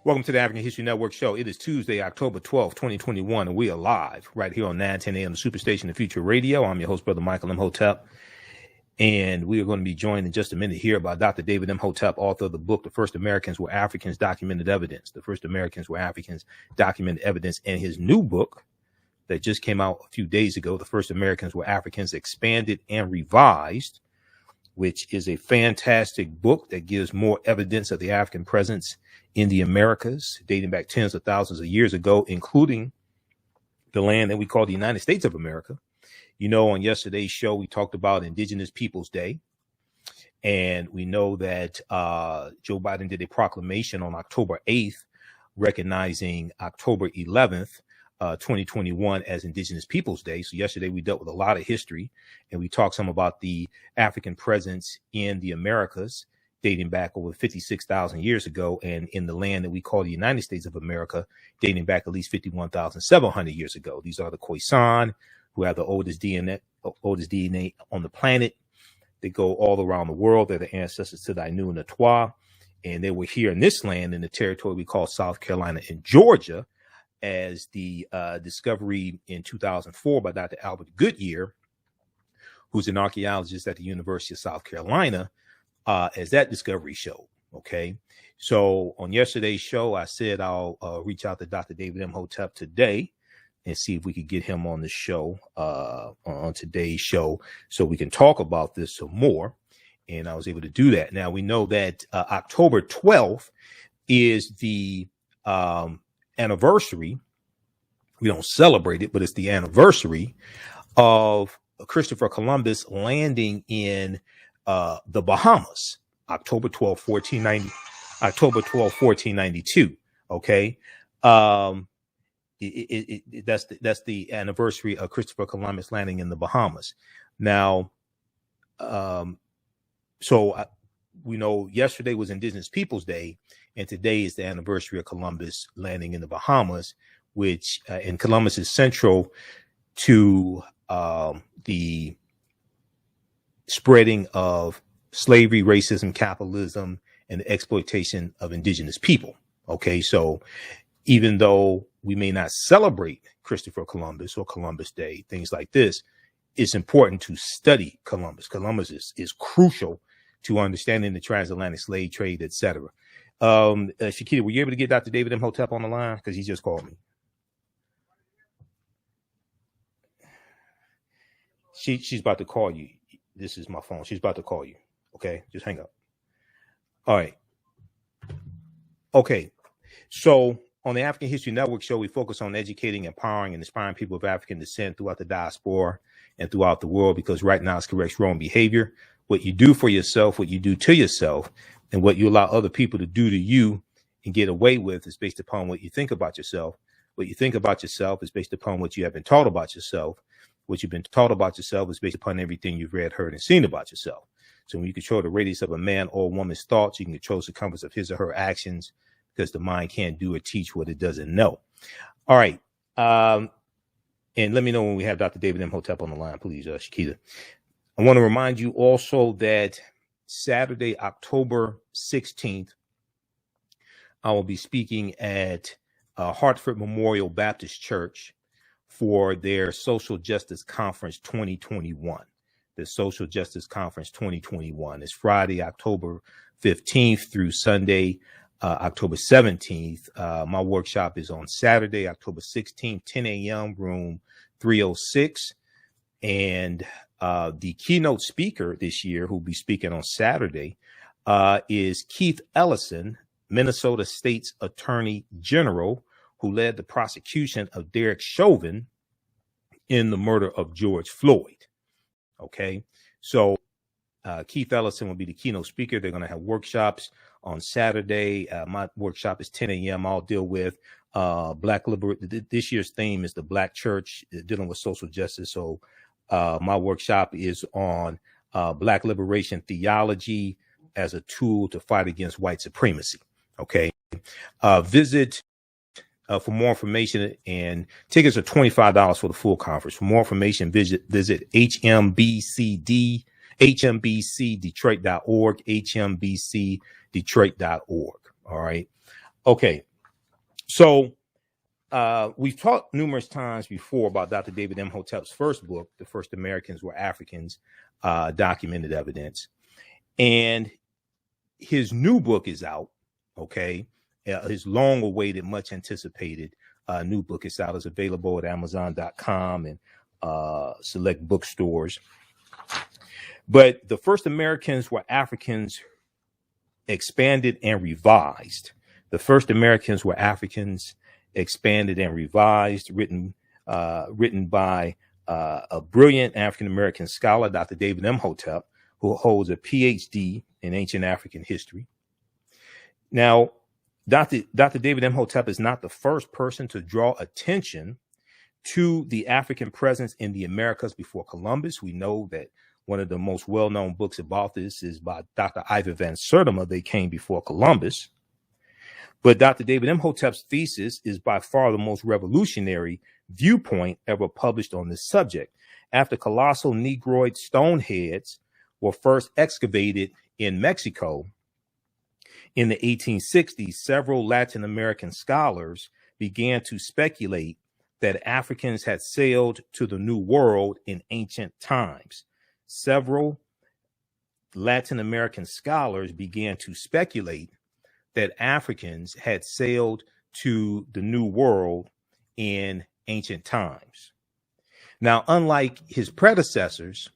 Welcome to the African History Network show. It is Tuesday, October 12th, 2021, and we are live right here on 910 AM Superstation and Future Radio. I'm your host, Brother Michael Imhotep, and we are going to be joined in just a minute here by Dr. David Imhotep, author of the book, The First Americans Were Africans, Documented Evidence. The First Americans Were Africans, Documented Evidence, and his new book that just came out a few days ago, The First Americans Were Africans, Expanded and Revised, which is a fantastic book that gives more evidence of the African presence in the Americas, dating back tens of thousands of years ago, including the land that we call the United States of America. You know, on yesterday's show, we talked about Indigenous Peoples Day. And we know that Joe Biden did a proclamation on October 8th, recognizing October 11th, 2021 as Indigenous Peoples Day. So yesterday we dealt with a lot of history, and we talked some about the African presence in the Americas dating back over 56,000 years ago, and in the land that we call the United States of America dating back at least 51,700 years ago. These are the Khoisan, who have the oldest DNA on the planet. They go all around the world. They're the ancestors to the Ainu and the Twa, and they were here in this land, in the territory we call South Carolina and Georgia, as the discovery in 2004 by Dr. Albert Goodyear, who's an archaeologist at the University of South Carolina, as that discovery showed. Okay, so on yesterday's show, I said I'll reach out to Dr. David Imhotep today and see if we could get him on the show, on today's show, so we can talk about this some more. And I was able to do that. Now, we know that October 12th is the anniversary. We don't celebrate it, but it's the anniversary of Christopher Columbus landing in the Bahamas, October 12, 1492. Okay. That's the anniversary of Christopher Columbus landing in the Bahamas. Now, we know yesterday was Indigenous Peoples Day, and today is the anniversary of Columbus landing in the Bahamas, which and Columbus is central to the spreading of slavery, racism, capitalism, and the exploitation of indigenous people. Okay, so even though we may not celebrate Christopher Columbus or Columbus Day, things like this, it's important to study Columbus. Columbus is crucial to understanding the transatlantic slave trade, etc. Shakita, were you able to get Dr. David Imhotep on the line? Because he just called me. She's about to call you. This is my phone. She's about to call you. Okay, just hang up. All right. Okay, so on the African History Network show, we focus on educating, empowering, and inspiring people of African descent throughout the diaspora and throughout the world, because right now it's corrects wrong behavior. What you do for yourself, what you do to yourself, and what you allow other people to do to you and get away with is based upon what you think about yourself. What you think about yourself is based upon what you have been taught about yourself. What you've been taught about yourself is based upon everything you've read, heard, and seen about yourself. So when you control the radius of a man or woman's thoughts, you can control the circumference of his or her actions, because the mind can't do or teach what it doesn't know. All right. And let me know when we have Dr. David Imhotep on the line, please, Shakita. I want to remind you also that Saturday, October 16th, I will be speaking at Hartford Memorial Baptist Church for their Social Justice Conference 2021. The Social Justice Conference 2021 is Friday, October 15th through Sunday, October 17th. My workshop is on Saturday, October 16th, 10 a.m., room 306. And the keynote speaker this year, who'll be speaking on Saturday, is Keith Ellison, Minnesota State's Attorney General, who led the prosecution of Derek Chauvin in the murder of George Floyd. Okay, so Keith Ellison will be the keynote speaker. They're going to have workshops on Saturday. My workshop is 10 a.m. I'll deal with Black liberation. This year's theme is the Black Church dealing with social justice. So my workshop is on Black liberation theology as a tool to fight against white supremacy. Okay, visit for more information, and tickets are $25 for the full conference. For more information, visit hmbcdetroit.org, hmbcdetroit.org. All right. Okay. So we've talked numerous times before about Dr. David Imhotep's first book, The First Americans Were Africans, Documented Evidence. And his new book is out, okay? His long-awaited, much-anticipated new book is out. It's available at Amazon.com and select bookstores. But The First Americans Were Africans, Expanded and Revised. The First Americans Were Africans, Expanded and Revised, written by a brilliant African-American scholar, Dr. David Imhotep, who holds a PhD in ancient African history. Now, Dr. David Imhotep is not the first person to draw attention to the African presence in the Americas before Columbus. We know that one of the most well-known books about this is by Dr. Ivor Van Sertima, They Came Before Columbus. But Dr. David Imhotep's thesis is by far the most revolutionary viewpoint ever published on this subject. After colossal Negroid stone heads were first excavated in Mexico in the 1860s, several Latin American scholars began to speculate that Africans had sailed to the New World in ancient times. Several Latin American scholars began to speculate that Africans had sailed to the New World in ancient times. Now, unlike his predecessors,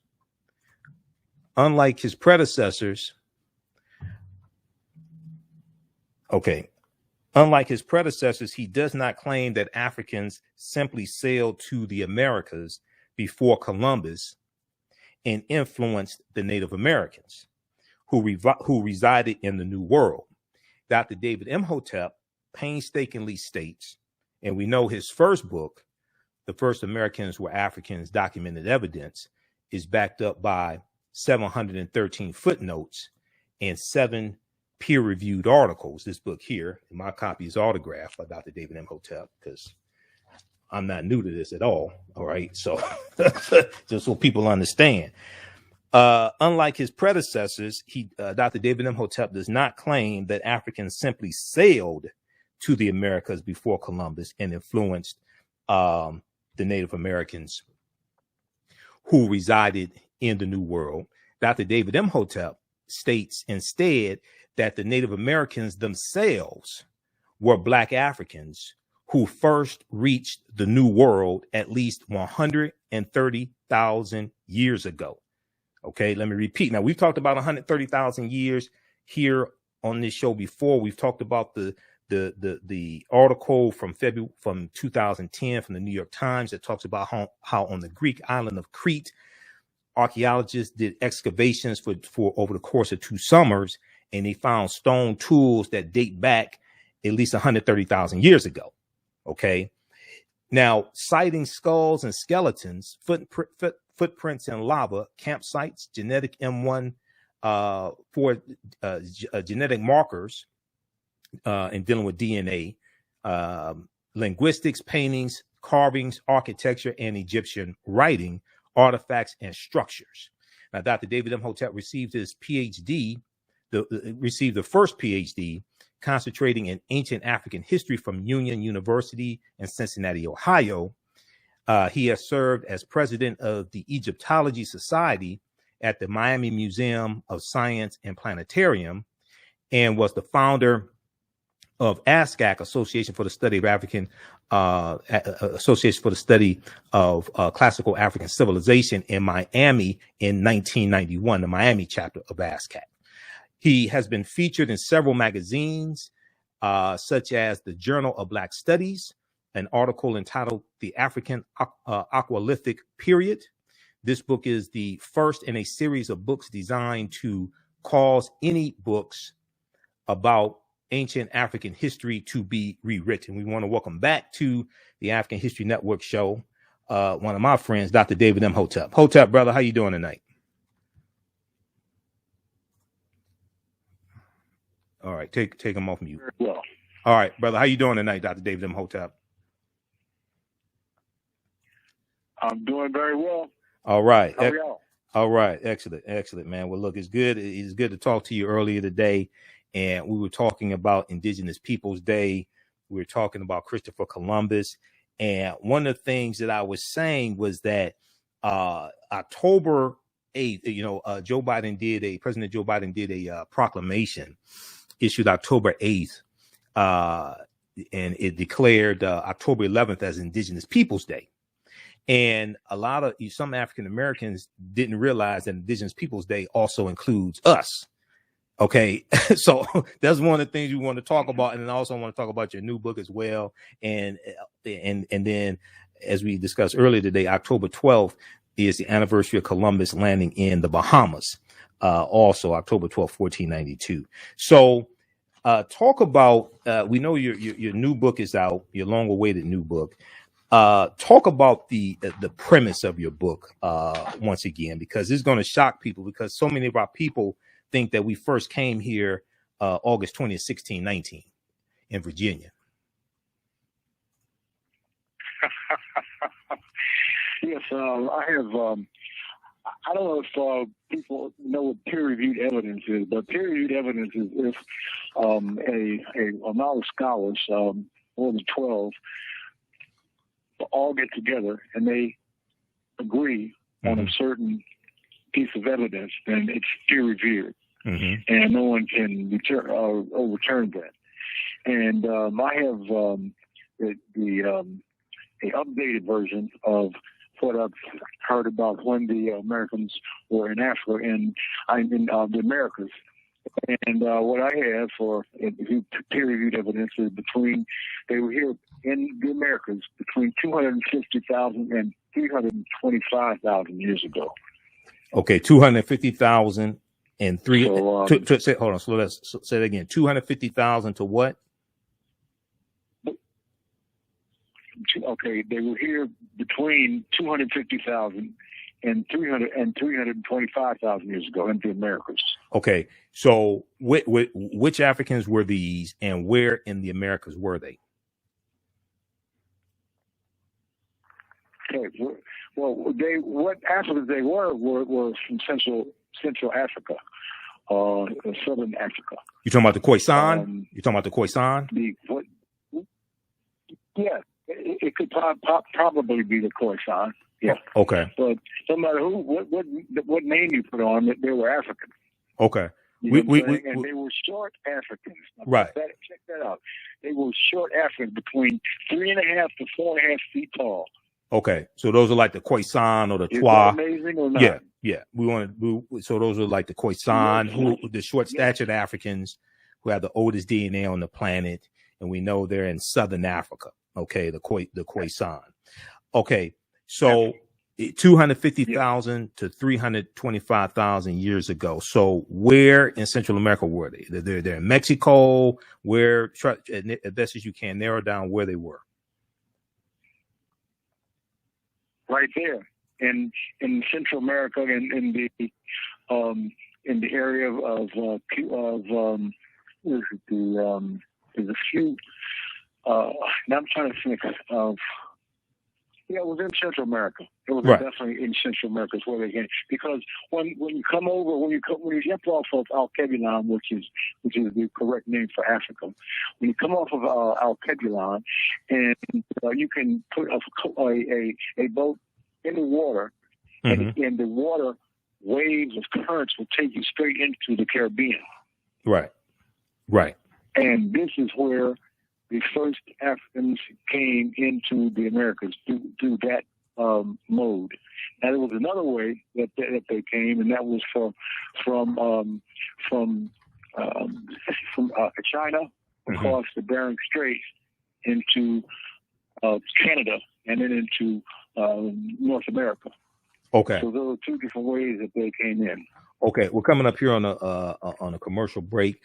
he does not claim that Africans simply sailed to the Americas before Columbus and influenced the Native Americans who resided in the New World. Dr. David Imhotep painstakingly states, and we know his first book, The First Americans Were Africans, Documented Evidence, is backed up by 713 footnotes and 7 peer-reviewed articles. This book here, my copy is autographed by Dr. David Imhotep, because I'm not new to this at all. All right. So just so people understand. Unlike his predecessors, Dr. David Imhotep does not claim that Africans simply sailed to the Americas before Columbus and influenced the Native Americans who resided in the New World. Dr. David Imhotep states instead that the Native Americans themselves were Black Africans who first reached the New World at least 130,000 years ago. Okay, let me repeat. Now, we've talked about 130,000 years here on this show before. We've talked about the article from 2010 from the New York Times that talks about how on the Greek island of Crete, archaeologists did excavations for over the course of 2 summers, and they found stone tools that date back at least 130,000 years ago. Okay, now citing skulls and skeletons, footprints in lava, campsites, genetic M1 for genetic markers in dealing with DNA, linguistics, paintings, carvings, architecture, and Egyptian writing, artifacts, and structures. Now, Dr. David Imhotep received his PhD, received the first PhD, concentrating in ancient African history from Union University in Cincinnati, Ohio. He has served as president of the Egyptology Society at the Miami Museum of Science and Planetarium, and was the founder of ASCAC, Association for the Study of Classical African Civilization, in Miami in 1991, the Miami chapter of ASCAC. He has been featured in several magazines, such as the Journal of Black Studies, an article entitled The African Aqualithic Period. This book is the first in a series of books designed to cause any books about ancient African history to be rewritten. We want to welcome back to the African History Network show one of my friends, Dr. David Imhotep. Hotep, brother, how you doing tonight? All right, take him off mute. Well, all right, brother, how you doing tonight, Dr. David Imhotep? I'm doing very well. All right. How are y'all? All right. Excellent, man. Well, look, it's good to talk to you earlier today. And we were talking about Indigenous Peoples Day We were talking about Christopher Columbus. And one of the things that I was saying was that October 8th, President Joe Biden did a proclamation issued October 8th, and it declared October 11th as Indigenous Peoples Day. And some African Americans didn't realize that Indigenous Peoples Day also includes us. Okay, so that's one of the things we want to talk about, and then I also want to talk about your new book as well. And then, as we discussed earlier today, October 12th is the anniversary of Columbus landing in the Bahamas. Also, October 12th, 1492. So, talk about. We know your new book is out, your long-awaited new book. Talk about the premise of your book once again, because it's going to shock people, because so many of our people think that we first came here August 20th, 1619 in Virginia. Yes, I have. I don't know if people know what peer-reviewed evidence is, but peer-reviewed evidence is if a amount of scholars, more than 12, all get together and they agree on a certain piece of evidence, then it's peer-reviewed. And no one can overturn that. And I have the updated version of what I've heard about when the Americans were in Africa and in the Americas. And what I have for peer-reviewed evidence is they were here in the Americas between 250,000 and 325,000 years ago. Okay, 250,000 and three. Hold on, so let's say that again. 250,000 to what? Okay, they were here between 250,000 and 325,000 years ago in the Americas. Okay, so which Africans were these, and where in the Americas were they? Okay, well, what Africans they were from Central Africa, Southern Africa. You talking about the Khoisan? You talking about the Khoisan? Yeah, it could probably be the Khoisan. Yeah. Okay. But no matter what name you put on it, they were African. Okay. And they were short Africans. Now, right. Check that out. They were short Africans, between 3.5 to 4.5 feet tall. Okay, so those are like the Khoisan or the Twa. Is that amazing or not? Yeah. So those are like the Khoisan, the short-statured Africans who have the oldest DNA on the planet, and we know they're in Southern Africa. Okay, the Khoisan. Okay, so 250,000 to 325,000 years ago. So where in Central America were they? They're in Mexico. Where, as best as you can, narrow down where they were. Right there in Central America, in the area of there's a few. Now I'm trying to think of. Yeah, it was in Central America. It was definitely in Central America is where they came. Because when you jump off of Alkebulan, which is the correct name for Africa, when you come off of Alkebulan, and you can put a boat in the water, and the water waves of currents will take you straight into the Caribbean. Right. And this is where the first Africans came into the Americas through that mode. Now there was another way that they came, and that was from China across the Bering Strait into Canada, and then into North America. Okay. So there were two different ways that they came in. Okay, we're coming up here on a commercial break.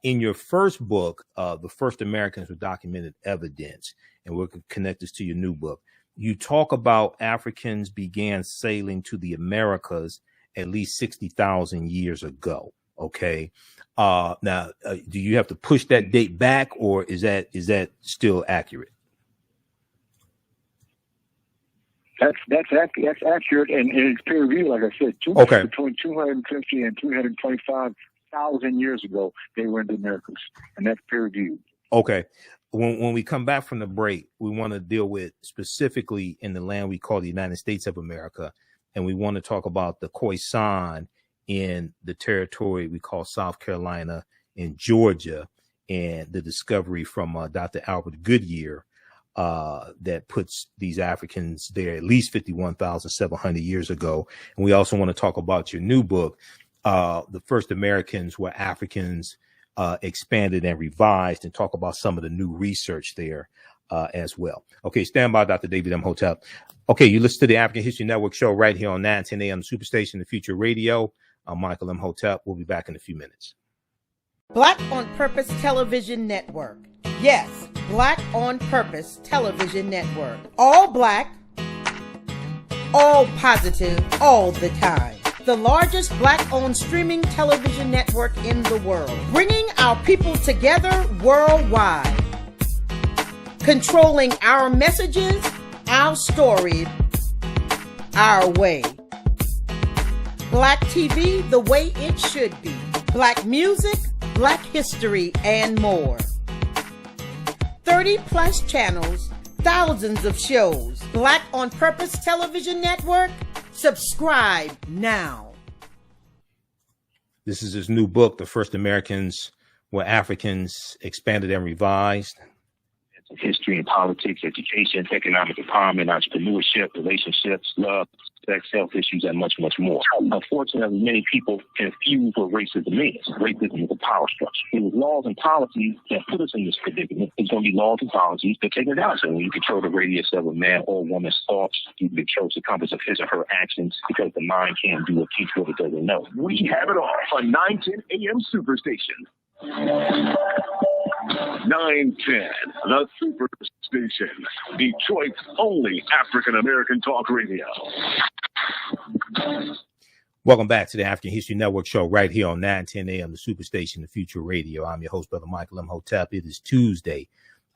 In your first book, The First Americans with Documented Evidence, and we're going to connect this to your new book, you talk about Africans began sailing to the Americas at least 60,000 years ago. Okay. Now, do you have to push that date back, or is that still accurate? That's accurate, and it's peer reviewed, like I said. Between 250 and 325,000 years ago, they were in the Americas, and that's peer reviewed. Okay. When we come back from the break, we want to deal with specifically in the land we call the United States of America, and we want to talk about the Khoisan in the territory we call South Carolina and Georgia, and the discovery from Dr. Albert Goodyear that puts these Africans there at least 51,700 years ago. And we also want to talk about your new book, The First Americans Were Africans Expanded and Revised, and talk about some of the new research there as well. Okay, stand by, Dr. David Imhotep. Okay, you listen to the African History Network show right here on 910 AM Superstation, the Future Radio. I'm Michael Imhotep. We'll be back in a few minutes. Black on Purpose Television Network. Yes, Black on Purpose Television Network. All black, all positive, all the time. The largest black-owned streaming television network in the world, bringing our people together worldwide, controlling our messages, our stories, our way. Black TV the way it should be. Black music, Black history, and more. 30 plus channels, thousands of shows. Black on Purpose Television Network. Subscribe now. This is his new book, The First Americans Were Africans Expanded and Revised. History and politics, education, economic empowerment, entrepreneurship, relationships, love, sex, health issues, and much, much more. Unfortunately, many people confuse what racism is. Racism is a power structure. It was laws and policies that put us in this predicament. It's going to be laws and policies that take it out. So when you control the radius of a man or woman's thoughts, you control the compass of his or her actions, because the mind can't do or teach what it doesn't know. We have it all on 910 AM Superstation. 910, the Superstation, Detroit's only African-American talk radio. Welcome back to the African History Network show right here on 910 AM, the Superstation, the Future Radio. I'm your host, Brother Michael Imhotep. It is Tuesday,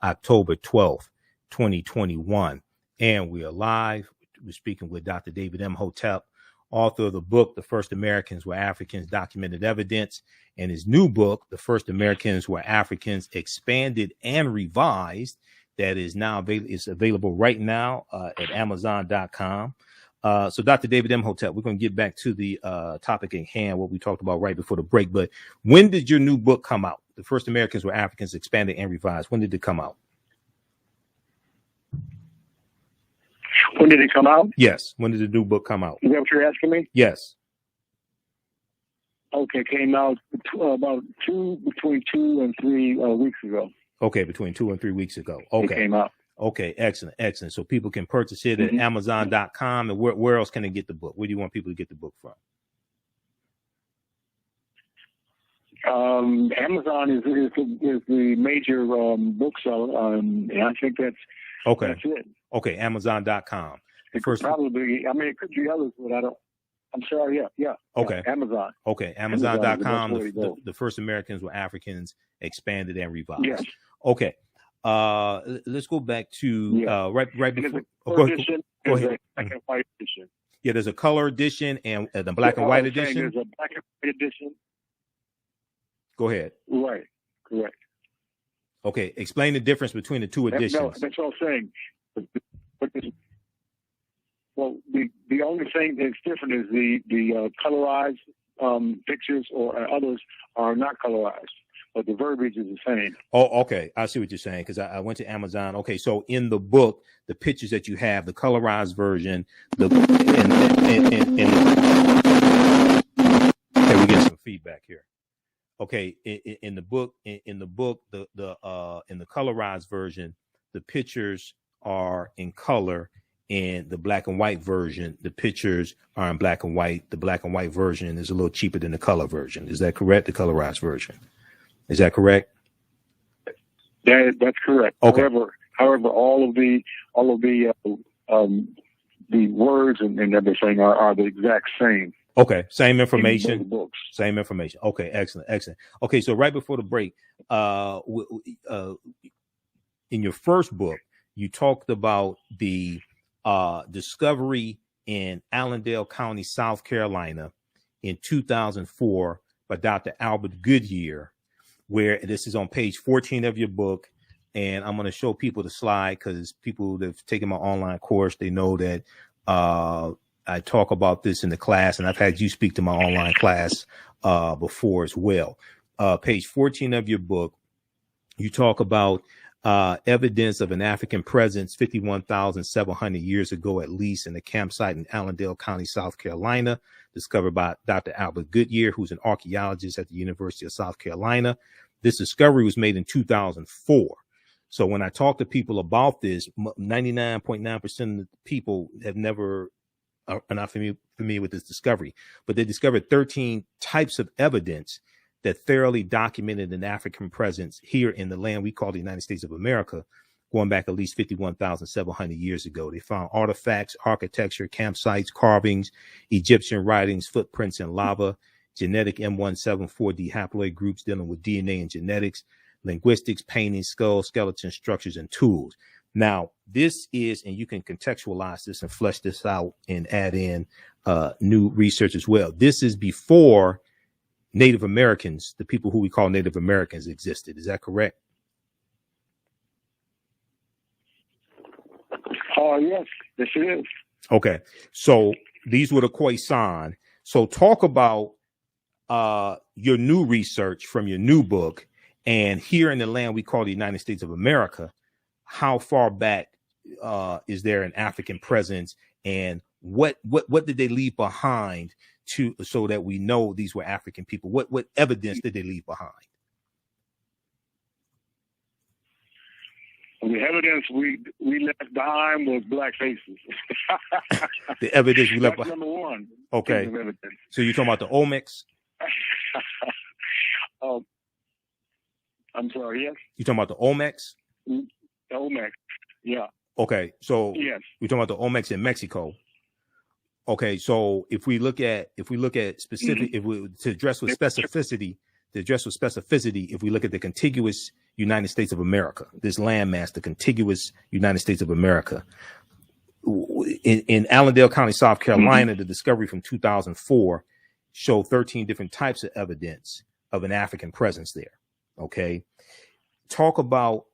October 12th, 2021, and we are live. We're speaking with Dr. David Imhotep, author of the book, The First Americans Were Africans, Documented Evidence, and his new book, The First Americans Were Africans, Expanded and Revised, that is now available right now at Amazon.com. So Dr. David Imhotep, we're going to get back to the topic at hand, what we talked about right before the break. But when did your new book come out? The First Americans Were Africans, Expanded and Revised. When did it come out? When did it come out? Yes. When did the new book come out? Is that what you're asking me? Yes. Okay, came out between 2 and 3 weeks ago. Okay, between 2 and 3 weeks ago. Okay. It came out. Okay, excellent, excellent. So people can purchase it at Amazon.com. And where else can they get the book? Where do you want people to get the book from? Amazon is the major bookseller, and I think that's it. Okay, Amazon.com. It could probably, I mean, it could be others, but I'm sorry, yeah. Okay. Yeah, Amazon. Okay, Amazon.com. The First Americans Were Africans, Expanded and Revised. Yes. Okay. Let's go back to right before. Go ahead. Black and white edition. Yeah, there's a color edition and the black and white edition. There's a black and white edition. Go ahead. Right. Correct. Okay. Explain the difference between the two editions. That's all I'm saying. Well, the only thing that's different is the colorized pictures or others are not colorized, but the verbiage is the same. Oh, okay. I see what you're saying, because I went to Amazon. Okay, so in the book, the pictures that you have, the colorized version, okay, we get some feedback here. Okay, in the book, in the colorized version, the pictures are in color. In the black and white version, the pictures are in black and white. The black and white version is a little cheaper than the color version. Is that correct? The colorized version. Is that correct? That's correct. Okay. However, all of the words and everything are the exact same. Okay, same information. In both books. Same information. Okay, excellent. Okay, so right before the break, in your first book, you talked about the discovery in Allendale County, South Carolina in 2004 by Dr. Albert Goodyear where this is on page 14 of your book. And I'm going to show people the slide because people that have taken my online course, they know that I talk about this in the class, and I've had you speak to my online class before as well. Page 14 of your book, you talk about evidence of an African presence 51,700 years ago, at least, in a campsite in Allendale County, South Carolina, discovered by Dr. Albert Goodyear, who's an archaeologist at the University of South Carolina. This discovery was made in 2004. So when I talk to people about this, 99.9% of the people have never are not familiar with this discovery, but they discovered 13 types of evidence that thoroughly documented an African presence here in the land we call the United States of America, going back at least 51,700 years ago. They found artifacts, architecture, campsites, carvings, Egyptian writings, footprints in lava, genetic M174D haploid groups dealing with DNA and genetics, linguistics, paintings, skulls, skeletons, structures, and tools. Now, this is, and you can contextualize this and flesh this out and add in new research as well. This is before Native Americans, the people who we call Native Americans, existed. Is that correct? Yes, it is. Okay. So these were the Khoisan. So talk about your new research from your new book, and here in the land we call the United States of America. How far back is there an African presence, and what did they leave behind so that we know these were African people? What evidence did they leave behind? The evidence we left behind was black faces. The evidence we left behind. Number one. Okay. So you're talking about the Olmecs? I'm sorry. Yes. You talking about the Olmecs? The Olmecs. Yeah. Okay. So yes, we're talking about the Olmecs in Mexico. Okay. So if we look at specific, if we to address with specificity, if we look at the contiguous United States of America, this landmass, the contiguous United States of America, in Allendale County, South Carolina, the discovery from 2004 showed 13 different types of evidence of an African presence there. Okay. Talk about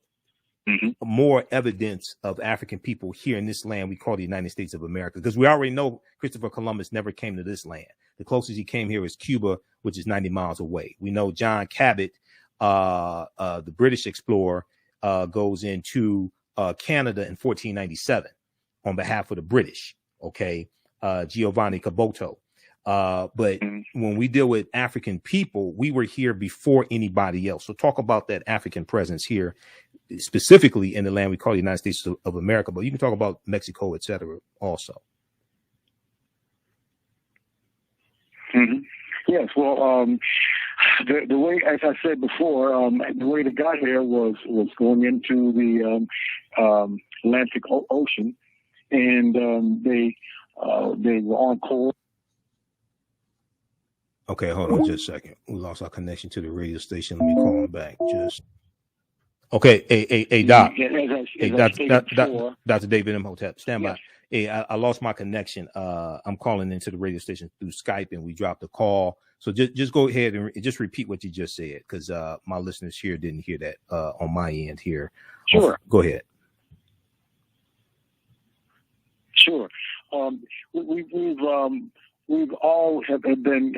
more evidence of African people here in this land we call the United States of America, because we already know Christopher Columbus never came to this land. The closest he came here is Cuba, which is 90 miles away. We know John Cabot, the British explorer, goes into Canada in 1497 on behalf of the British. Okay. Giovanni Caboto. But when we deal with African people, we were here before anybody else. So talk about that African presence here, specifically in the land we call the United States of America, but you can talk about Mexico, et cetera, also. Yes. Well, the way, as I said before, the way they got here was going into the Atlantic Ocean, and they were on course. Okay, hold on just a second. We lost our connection to the radio station. Let me call him back. Just okay. Hey, Doc. Hey, Dr. David Imhotep, stand by. Hey, I lost my connection. I'm calling into the radio station through Skype, and we dropped the call. So just go ahead and just repeat what you just said, because my listeners here didn't hear that on my end here. Sure. Go ahead. Sure. We've all have been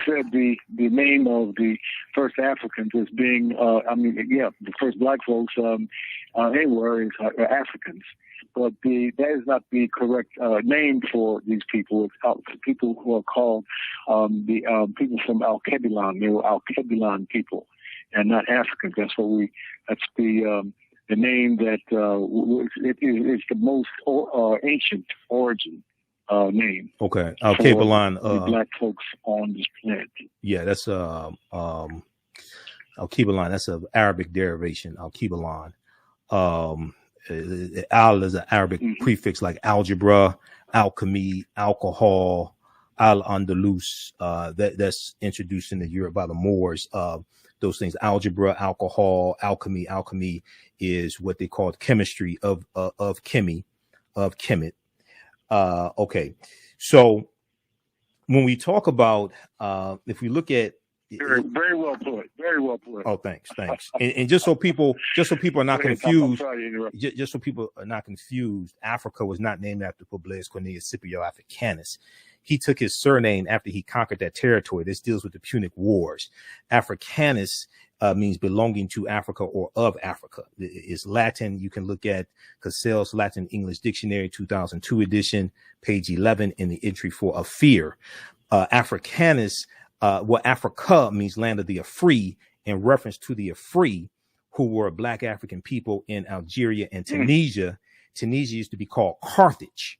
said the name of the first Africans as being, the first black folks anywhere is Africans. But that is not the correct name for these people. It's people who are called the people from Alkebulan. They were Alkebulan people, and not Africans. That's the name that is the most ancient origin name. Okay, Alkebulan. The black folks on this planet. Yeah, that's Alkebulan. That's an Arabic derivation. Alkebulan. Al is an Arabic prefix like algebra, alchemy, alcohol, al-Andalus. That's introduced into Europe by the Moors. Those things: algebra, alcohol, alchemy. Alchemy is what they called chemistry of Kemet. Okay, so when we talk about, if we look at Very well put. Very well put. Oh, thanks. And just so people are not confused, just so people are not confused, Africa was not named after Publius Cornelius Scipio Africanus. He took his surname after he conquered that territory. This deals with the Punic Wars. Africanus means belonging to Africa or of Africa. It's Latin. You can look at Cassell's Latin English Dictionary, 2002 edition, page 11 in the entry for a fear. Africanus, Africa means land of the Afri, in reference to the Afri, who were Black African people in Algeria and Tunisia. Tunisia used to be called Carthage.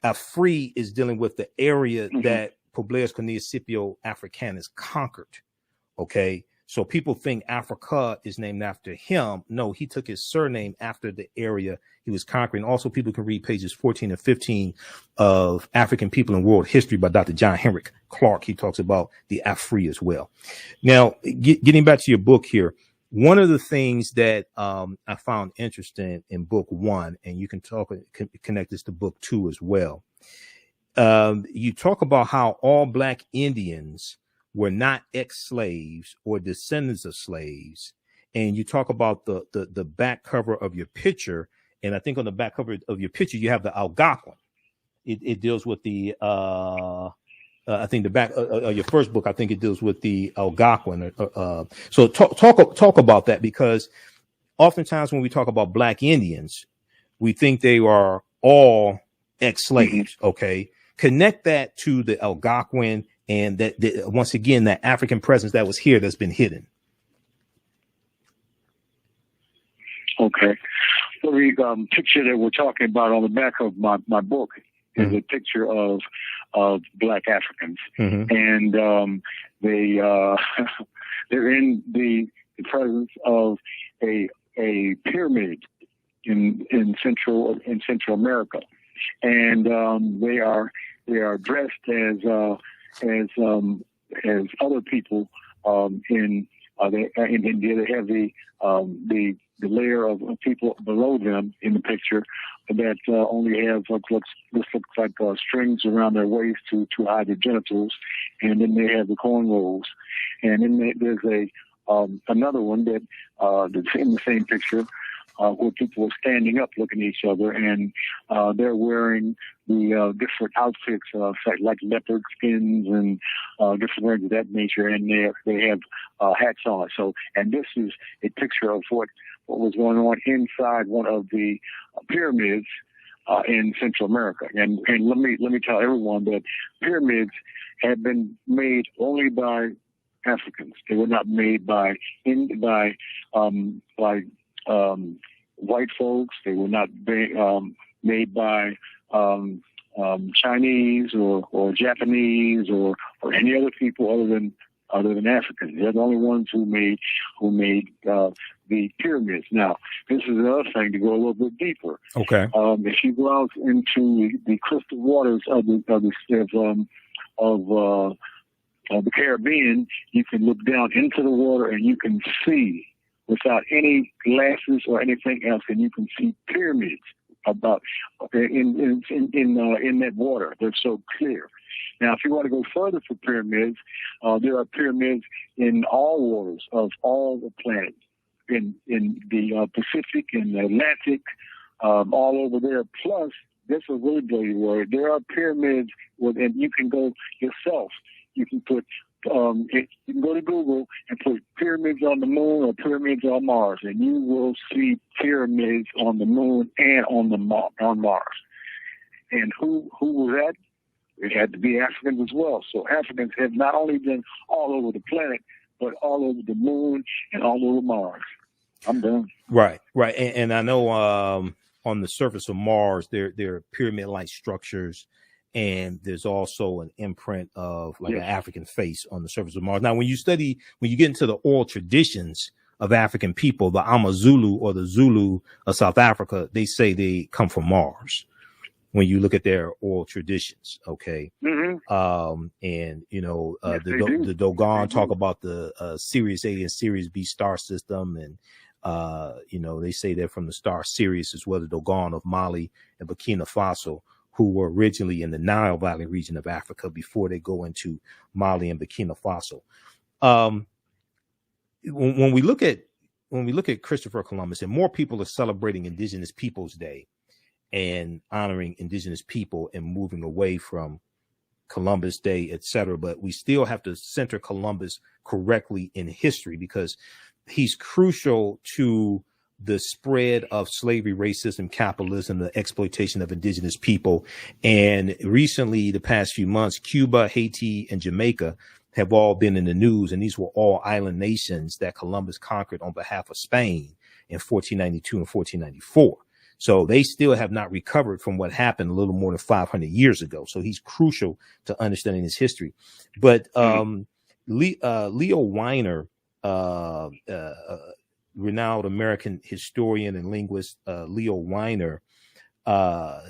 Afri is dealing with the area that Publius Cornelius Scipio Africanus conquered. Okay. So people think Africa is named after him. No, he took his surname after the area he was conquering. Also, people can read pages 14 and 15 of African People in World History by Dr. John Henrik Clark. He talks about the Afri as well. Now, getting back to your book here, one of the things that I found interesting in book 1, and you can connect this to book 2 as well. You talk about how all Black Indians were not ex-slaves or descendants of slaves. And you talk about the back cover of your picture. And I think on the back cover of your picture, you have the Algonquin. It deals with the, I think the back of your first book, I think it deals with the Algonquin. So talk about that, because oftentimes when we talk about Black Indians, we think they are all ex-slaves. Okay. Connect that to the Algonquin and that once again, that African presence that was here that's been hidden. Okay. Well, the picture that we're talking about on the back of my book is a picture of Black Africans, and they're in the presence of a pyramid in Central America, and they are dressed as other people in India. They have the layer of people below them in the picture that only have what looks like strings around their waist to hide their genitals, and then they have the cornrows, and then there's another one that's in the same picture. Where people are standing up looking at each other, and they're wearing the different outfits, like leopard skins and different things of that nature, and they have hats on. So, and this is a picture of what was going on inside one of the pyramids in Central America. And let me tell everyone that pyramids have been made only by Africans. They were not made by white folks. They were not made by Chinese or Japanese or any other people other than Africans. They're the only ones who made the pyramids. Now, this is another thing to go a little bit deeper. Okay. If you go out into the crystal waters of the Caribbean, you can look down into the water and you can see, without any glasses or anything else, and you can see pyramids about in that water. They're so clear. Now, if you want to go further for pyramids, there are pyramids in all waters of all the planet, in the Pacific, in the Atlantic, all over there. Plus, this is a really bloody word. There are pyramids, and you can go yourself. You can put you can go to Google and put pyramids on the moon or pyramids on Mars, and you will see pyramids on the moon and on Mars. And who was that? It had to be Africans as well. So Africans have not only been all over the planet, but all over the moon and all over Mars. I'm done. Right. And I know on the surface of Mars, there are pyramid-like structures. And there's also an imprint of an African face on the surface of Mars. Now, when you get into the oral traditions of African people, the Amazulu or the Zulu of South Africa, they say they come from Mars. When you look at their oral traditions, okay. And the Dogon talk about the Sirius A and Sirius B star system, and they say they're from the star Sirius as well, the Dogon of Mali and Burkina Faso, who were originally in the Nile Valley region of Africa before they go into Mali and Burkina Faso. When we look at Christopher Columbus, and more people are celebrating Indigenous Peoples Day and honoring Indigenous people and moving away from Columbus Day, etc. But we still have to center Columbus correctly in history, because he's crucial to the spread of slavery, racism, capitalism, the exploitation of Indigenous people. And recently, the past few months, Cuba, Haiti, and Jamaica have all been in the news, and these were all island nations that Columbus conquered on behalf of Spain in 1492 and 1494. So they still have not recovered from what happened a little more than 500 years ago. So he's crucial to understanding his history. But Leo Weiner, renowned American historian and linguist, Leo Weiner,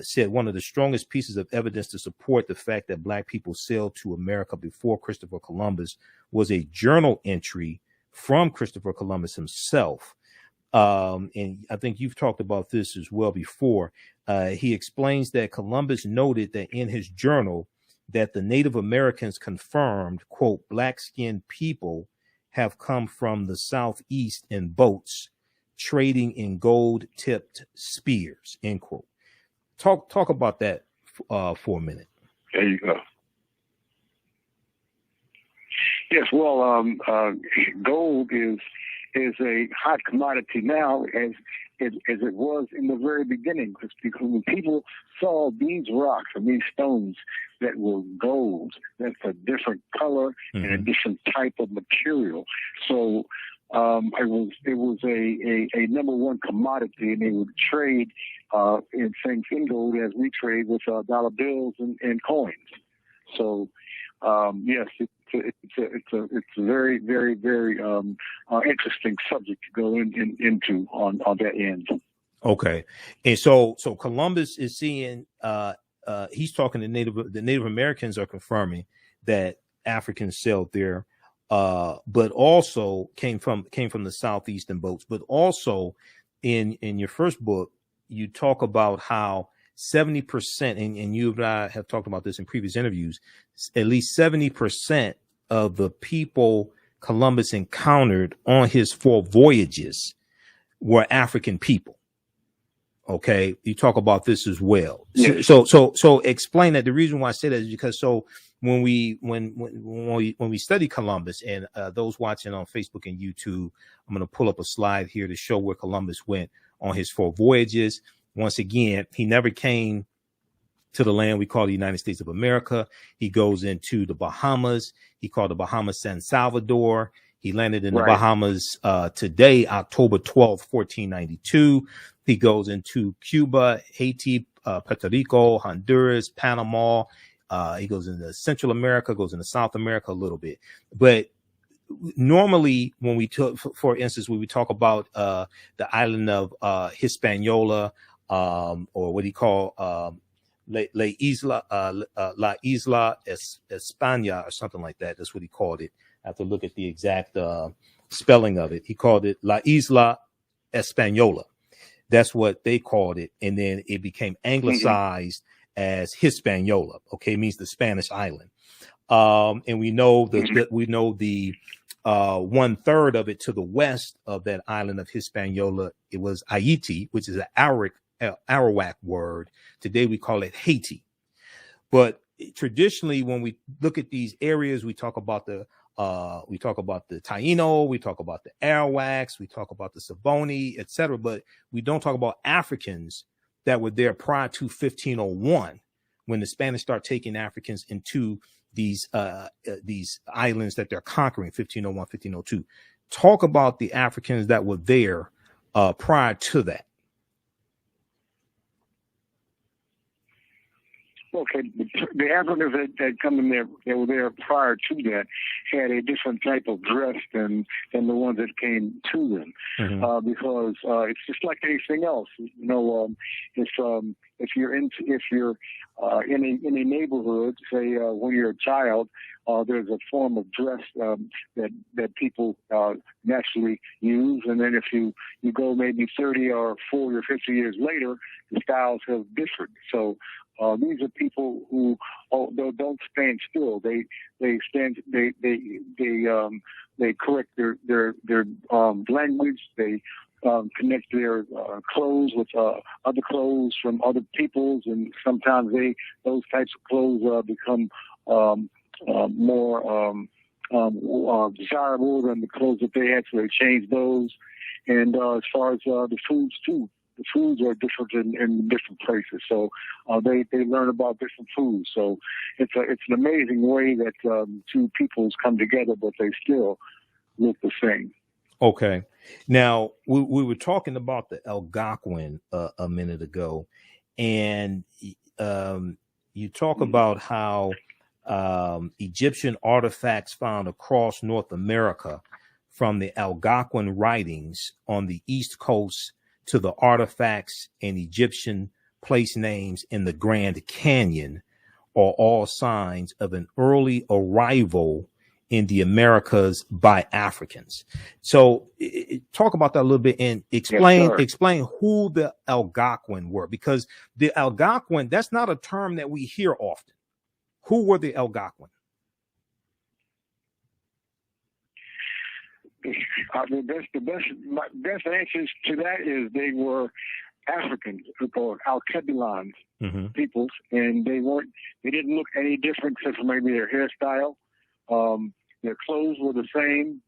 said one of the strongest pieces of evidence to support the fact that Black people sailed to America before Christopher Columbus was a journal entry from Christopher Columbus himself. And I think you've talked about this as well before. He explains that Columbus noted that in his journal that the Native Americans confirmed, quote, black-skinned people have come from the southeast in boats trading in gold-tipped spears, end quote. Talk about that for a minute. There you go. Yes, well, gold is a hot commodity now, as it was in the very beginning, because when people saw these rocks and these stones that were gold, that's a different color and a different type of material. So it was a number one commodity, and they would trade in gold as we trade with dollar bills and coins. So yes, it's a very, very, very interesting subject to go into on that end. Okay, and so Columbus is seeing. He's talking to the Native Americans are confirming that Africans sailed there, but also came from the southeast in boats. But also in your first book, you talk about how 70%, and you and I have talked about this in previous interviews, at least 70% of the people Columbus encountered on his 4 voyages were African people. Okay, you talk about this as well. Yes. So explain that. The reason why I say that is because when we study Columbus, and those watching on Facebook and YouTube, I'm going to pull up a slide here to show where Columbus went on his 4 voyages. Once again, he never came to the land we call the United States of America. He goes into the Bahamas. He called the Bahamas San Salvador. He landed in the Bahamas today, October 12th, 1492. He goes into Cuba, Haiti, Puerto Rico, Honduras, Panama. He goes into Central America, goes into South America a little bit. But normally when we talk, for instance, when we talk about the island of Hispaniola, or what he called La Isla España, or something like that. That's what he called it. I have to look at the exact spelling of it. He called it La Isla Española. That's what they called it. And then it became anglicized as Hispaniola. Okay, it means the Spanish island. And we know the 1/3 of it to the west of that island of Hispaniola, it was Haiti, which is an Arawak word. Today we call it Haiti. But traditionally, when we look at these areas, we talk about the Taino, we talk about the Arawaks, we talk about the Saboni, etc. But we don't talk about Africans that were there prior to 1501, when the Spanish start taking Africans into these islands that they're conquering, 1501, 1502. Talk about the Africans that were there prior to that. Okay, the Africans that come in there, that were there prior to that, had a different type of dress than the ones that came to them, because it's just like anything else. You know, if you're in a neighborhood, say when you're a child, there's a form of dress that people naturally use, and then if you go maybe 30 or 40 or 50 years later, the styles have differed. So These are people who don't stand still. They correct their language. They connect their clothes with other clothes from other peoples, and sometimes those types of clothes become more desirable than the clothes that they had, so they change those. And as far as the foods too, the foods are different in different places. So they learn about different foods. So it's an amazing way that two peoples come together, but they still look the same. Okay. Now, we were talking about the Algonquin a minute ago, and you talk about how Egyptian artifacts found across North America, from the Algonquin writings on the East Coast to the artifacts and Egyptian place names in the Grand Canyon, are all signs of an early arrival in the Americas by Africans. So talk about that a little bit and explain who the Algonquin were, because the Algonquin, that's not a term that we hear often. Who were the Algonquin? The best answers to that is they were Africans, or Alkebulan peoples, and they didn't look any different except for maybe their hairstyle. Their clothes were the same.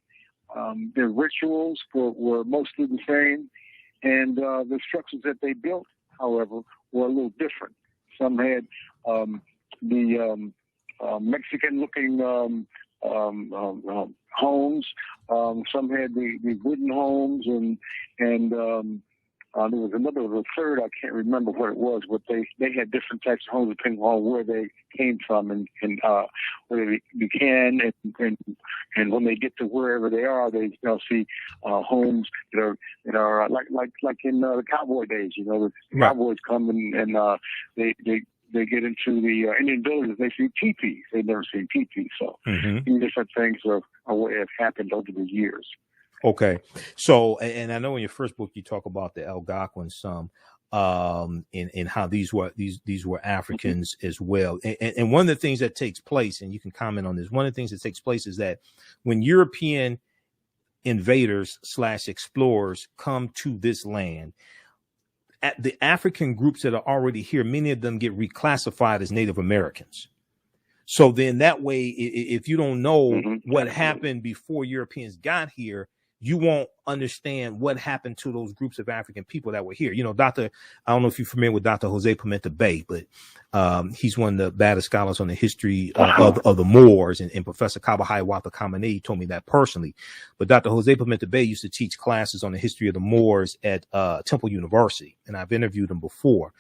Their rituals were mostly the same, and the structures that they built, however, were a little different. Some had the Mexican-looking homes. Some had the wooden homes, and there was a third. I can't remember what it was, but they had different types of homes depending on where they came from and where they began, and when they get to wherever they are, they'll see homes that are like in the cowboy days. You know, the cowboys come and they get into the Indian villages. They see teepees. They've never seen teepees. So different things are what have happened over the years. Okay. So, and I know in your first book, you talk about the Algonquin some, and how these were Africans as well. And one of the things that takes place, and you can comment on this, one of the things that takes place is that when European invaders / explorers come to this land, the African groups that are already here, many of them get reclassified as Native Americans. So then that way, if you don't know what happened before Europeans got here, you won't understand what happened to those groups of African people that were here. You know, I don't know if you're familiar with Dr. Jose Pimenta Bay, but he's one of the baddest scholars on the history of the Moors, and Professor Kabahai Wata Kamene told me that personally. But Dr. Jose Pimenta Bay used to teach classes on the history of the Moors at Temple University, and I've interviewed him before.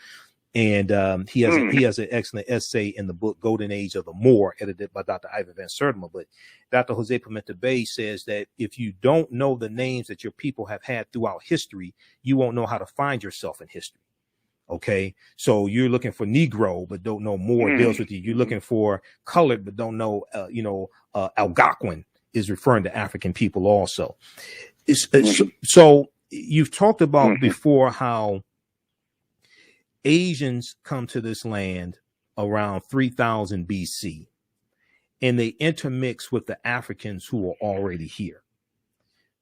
And he has an excellent essay in the book Golden Age of the Moor, edited by Dr. Ivan Van Sertima. But Dr. Jose Pimenta Bay says that if you don't know the names that your people have had throughout history, you won't know how to find yourself in history. Okay, so you're looking for Negro, but don't know Moor deals with you. You're looking for colored, but don't know, Algonquin is referring to African people also. So you've talked about before how Asians come to this land around 3000 BC, and they intermix with the Africans who are already here.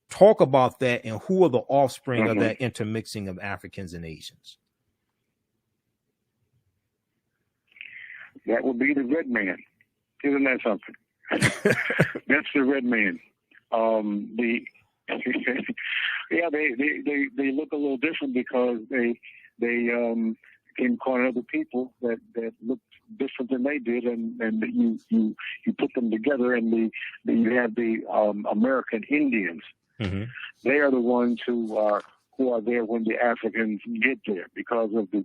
Talk about that, and who are the offspring of that intermixing of Africans and Asians? That would be the red man. Isn't that something? That's the red man. They look a little different because they came across other people that looked different than they did, and you put them together, and you have the American Indians. They are the ones who are there when the Africans get there, because of the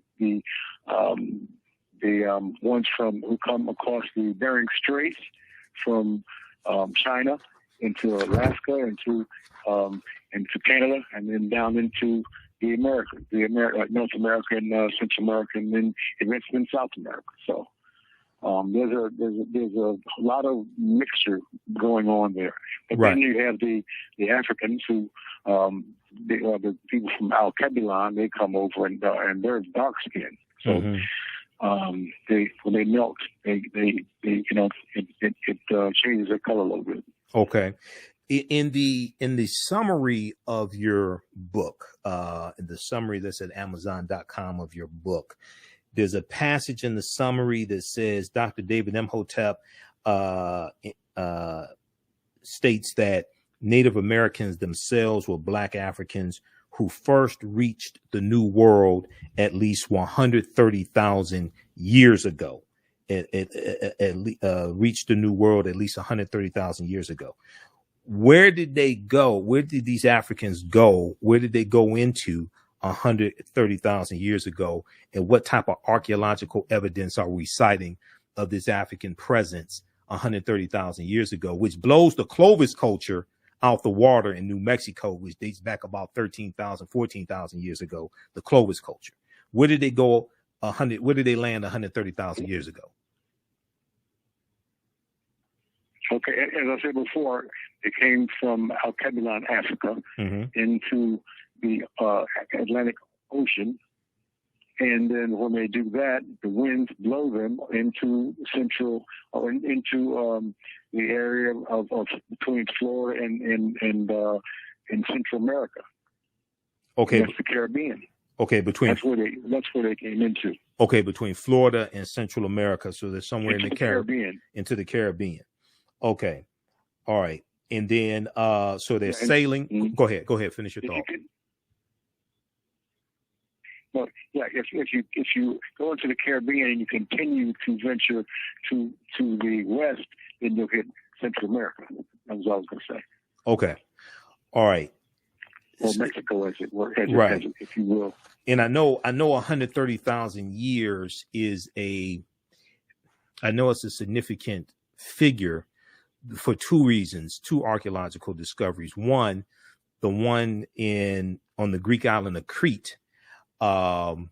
ones who come across the Bering Straits from China into Alaska, into Canada, and then down into the Americas, North America and Central America, and then eventually in South America. So there's a lot of mixture going on there. But then you have the Africans who, the people from Alkebulan, they come over and they're dark skinned. So when they melt, they you know, it changes their color a little bit. Okay. In the summary of your book, in the summary that's at Amazon.com of your book, there's a passage in the summary that says Dr. David Imhotep states that Native Americans themselves were Black Africans who first reached the New World at least 130,000 years ago. Reached the New World at least 130,000 years ago. Where did they go? Where did these Africans go? Where did they go into 130,000 years ago? And what type of archaeological evidence are we citing of this African presence 130,000 years ago, which blows the Clovis culture out the water in New Mexico, which dates back about 13,000, 14,000 years ago, the Clovis culture. Where did they go? Where did they land 130,000 years ago? Okay, as I said before, it came from Alkebulan, Africa, into the Atlantic Ocean, and then when they do that, the winds blow them into central or into the area of between Florida and Central America. Okay, that's the Caribbean. Okay, that's where they came into. Okay, between Florida and Central America, so they're somewhere in the Caribbean. Into the Caribbean. Okay, all right, and then so they're sailing. Go ahead, finish your thought. Well, yeah, if you go into the Caribbean and you continue to venture to the west, then you'll hit Central America. That's what I was going to say. Okay, all right. Or Mexico, as it were, right, if you will. And I know 130,000 years is it's a significant figure for two reasons, two archaeological discoveries. One, the one on the Greek island of Crete, in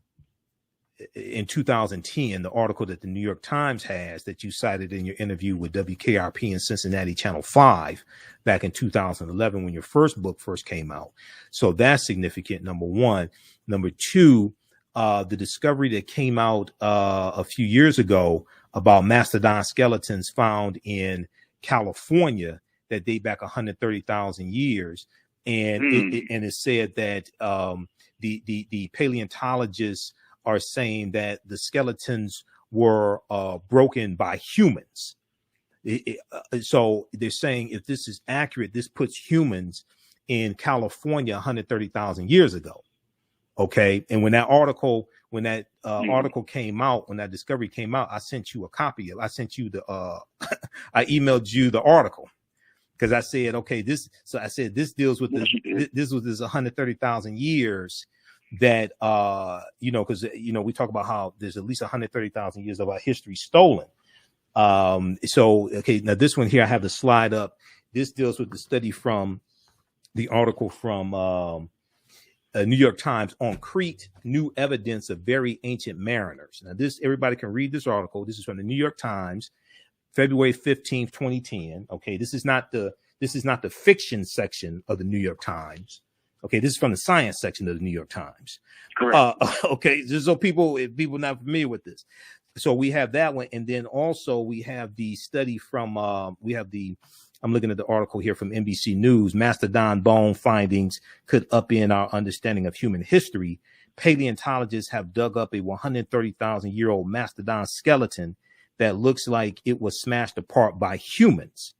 2010, the article that the New York Times has that you cited in your interview with WKRP in Cincinnati Channel 5 back in 2011 when your first book first came out. So that's significant, number one. Number two, the discovery that came out a few years ago about mastodon skeletons found in California that date back 130,000 years. And it said that the paleontologists are saying that the skeletons were broken by humans. So they're saying if this is accurate, this puts humans in California 130,000 years ago. Okay. And when that article came out, when that discovery came out, I sent you a copy of it. I sent you I emailed you the article. Because I said, okay, this deals with this 130,000 years that, because, we talk about how there's at least 130,000 years of our history stolen. Okay, now this one here, I have the slide up. This deals with the study from the article from New York Times on Crete, new evidence of very ancient mariners. Now everybody can read this article. This is from the New York Times, February 15th, 2010. Okay, this is not the fiction section of the New York Times. Okay, this is from the science section of the New York Times. Correct. Okay, just so people not familiar with this. So we have that one, and then also we have the study from I'm looking at the article here from NBC News. Mastodon bone findings could upend our understanding of human history. Paleontologists have dug up a 130,000-year-old mastodon skeleton that looks like it was smashed apart by humans,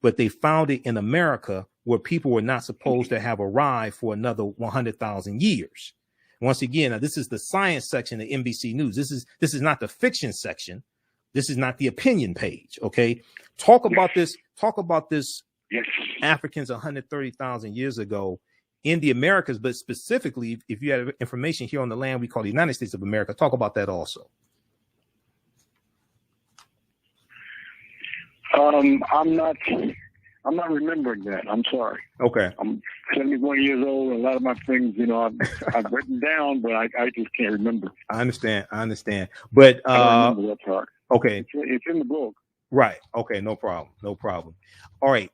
but they found it in America where people were not supposed to have arrived for another 100,000 years. Once again, now this is the science section of NBC News. This is not the fiction section. This is not the opinion page. Okay. Talk about this. Yes. Africans 130,000 years ago in the Americas, but specifically, if you have information here on the land we call the United States of America, talk about that also. I'm not remembering that. I'm sorry. Okay. I'm 71 years old. A lot of my things, I've written down, but I just can't remember. I understand. But I don't remember that part. Okay. It's in the book. Right. Okay. No problem. All right.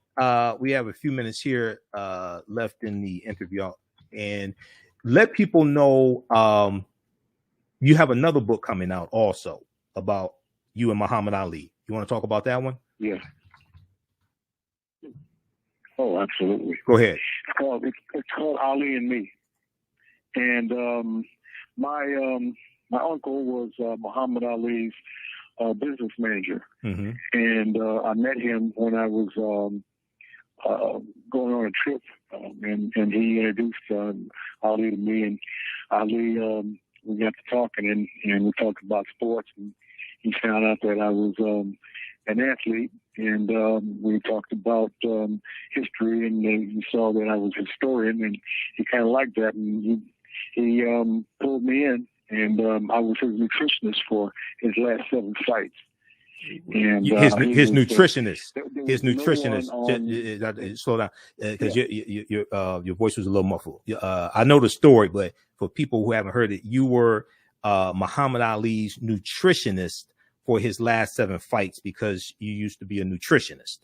We have a few minutes here left in the interview, and let people know, you have another book coming out also about you and Muhammad Ali. You want to talk about that one? Yeah. Oh, absolutely. Go ahead. It's called Ali and Me. And my uncle was Muhammad Ali's business manager. Mm-hmm. And I met him when I was going on a trip, and he introduced Ali to me. And Ali, we got to talking, and we talked about sports. And he found out that I was an athlete, and we talked about history, and he saw that I was a historian, and he kind of liked that, and he pulled me in, and I was his nutritionist for his last 7 fights. And his nutritionist. Slow down, because your voice was a little muffled. I know the story, but for people who haven't heard it, you were Muhammad Ali's nutritionist for his last 7 fights because you used to be a nutritionist.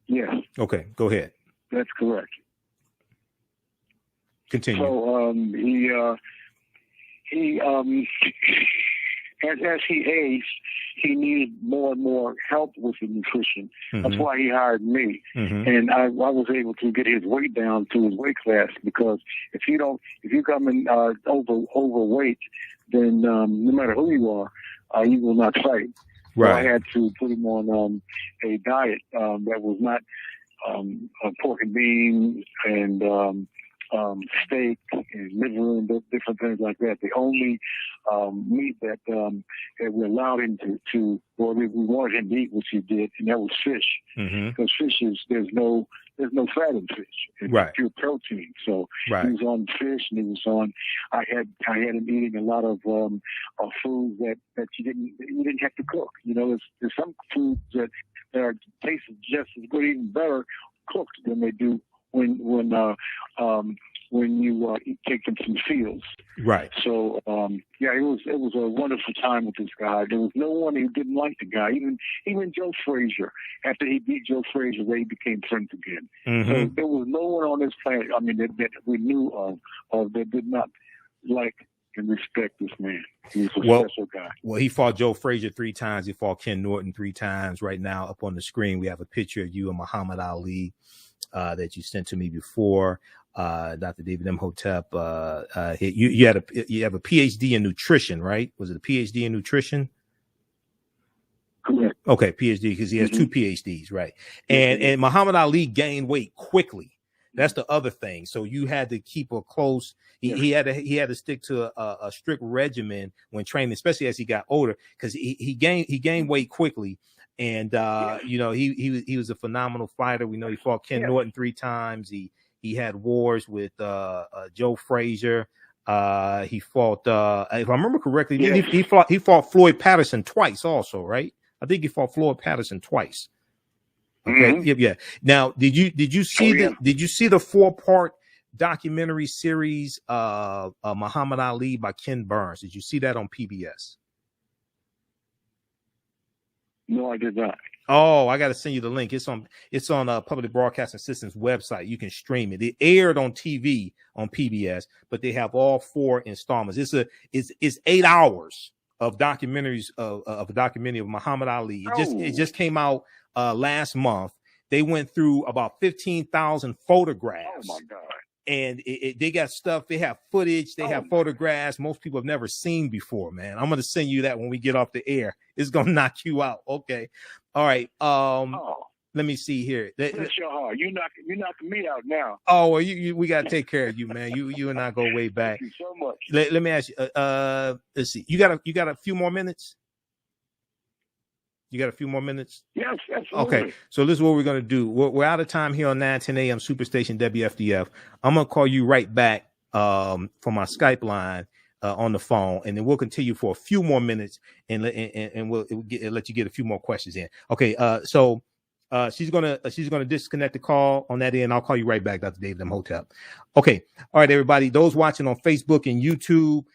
Yes. Okay, go ahead. That's correct. Continue. So he as he aged, he needed more and more help with the nutrition. Mm-hmm. That's why he hired me. Mm-hmm. And I was able to get his weight down to his weight class, because if you come in overweight, then no matter who you are, you will not fight. Right. So I had to put him on a diet that was not pork and beans and steak and liver and different things like that. The only meat that we allowed him to we wanted him to eat, which he did, and that was fish. Mm-hmm. Because fish there's no fat in fish. It's pure protein. So he was on fish, and he was on. I had him eating a lot of foods that you didn't have to cook. You know, there's some foods that are taste just as good, even better cooked than they do when you take them from the fields. Right. So it was a wonderful time with this guy. There was no one who didn't like the guy. Even Joe Frazier. After he beat Joe Frazier, they became friends again. Mm-hmm. So there was no one on this planet, that we knew of that did not like and respect this man. He was a special guy. Well, he fought Joe Frazier 3 times. He fought Ken Norton 3 times. Right now, up on the screen, we have a picture of you and Muhammad Ali that you sent to me before. Dr. David Imhotep. You have a PhD in nutrition, right? Was it a PhD in nutrition? Correct. Okay, PhD, because he has 2 PhDs, right? And Muhammad Ali gained weight quickly. That's the other thing. So you had to keep a close. He had to stick to a strict regimen when training, especially as he got older, because he gained weight quickly. And he was a phenomenal fighter. We know he fought Ken Norton 3 times. He had wars with Joe Frazier. He fought, if I remember correctly, he fought Floyd Patterson twice also, right? I think he fought Floyd Patterson twice. Okay. Mm-hmm. Yeah. Now, did you see the 4-part documentary series Muhammad Ali by Ken Burns? Did you see that on PBS? No, I did not. Oh, I got to send you the link. It's on Public Broadcasting System's website. You can stream it. It aired on TV on PBS, but they have all 4 installments. It's 8 hours of documentaries of a documentary of Muhammad Ali. It just came out last month. They went through about 15,000 photographs. Oh my God. And they got stuff. They have footage. They have photographs most people have never seen before, man. I'm going to send you that when we get off the air. It's going to knock you out. Okay. All right. Let me see here. Bless your heart. You knocking me out now. Oh, well, we got to take care of you, man. You and I go way back. Thank you so much. Let me ask you. Let's see. You got a few more minutes? You got a few more minutes? Yes, absolutely. Okay, so this is what we're going to do. We're out of time here on 910 AM Superstation WFDF. I'm going to call you right back from my Skype line on the phone, and then we'll continue for a few more minutes, and we'll let you get a few more questions in. Okay, so she's gonna disconnect the call on that end. I'll call you right back, Dr. David Imhotep. Okay, all right, everybody. Those watching on Facebook and YouTube,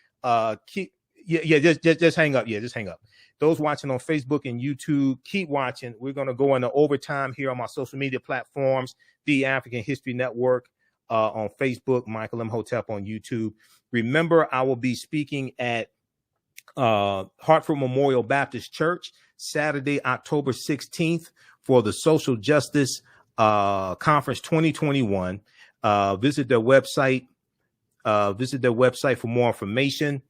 just hang up. Yeah, just hang up. Those watching on Facebook and YouTube, keep watching. We're going to go into overtime here on my social media platforms, The African History Network on Facebook, Michael Imhotep on YouTube. Remember, I will be speaking at Hartford Memorial Baptist Church Saturday, October 16th for the Social Justice Conference 2021. Visit their website. For more information.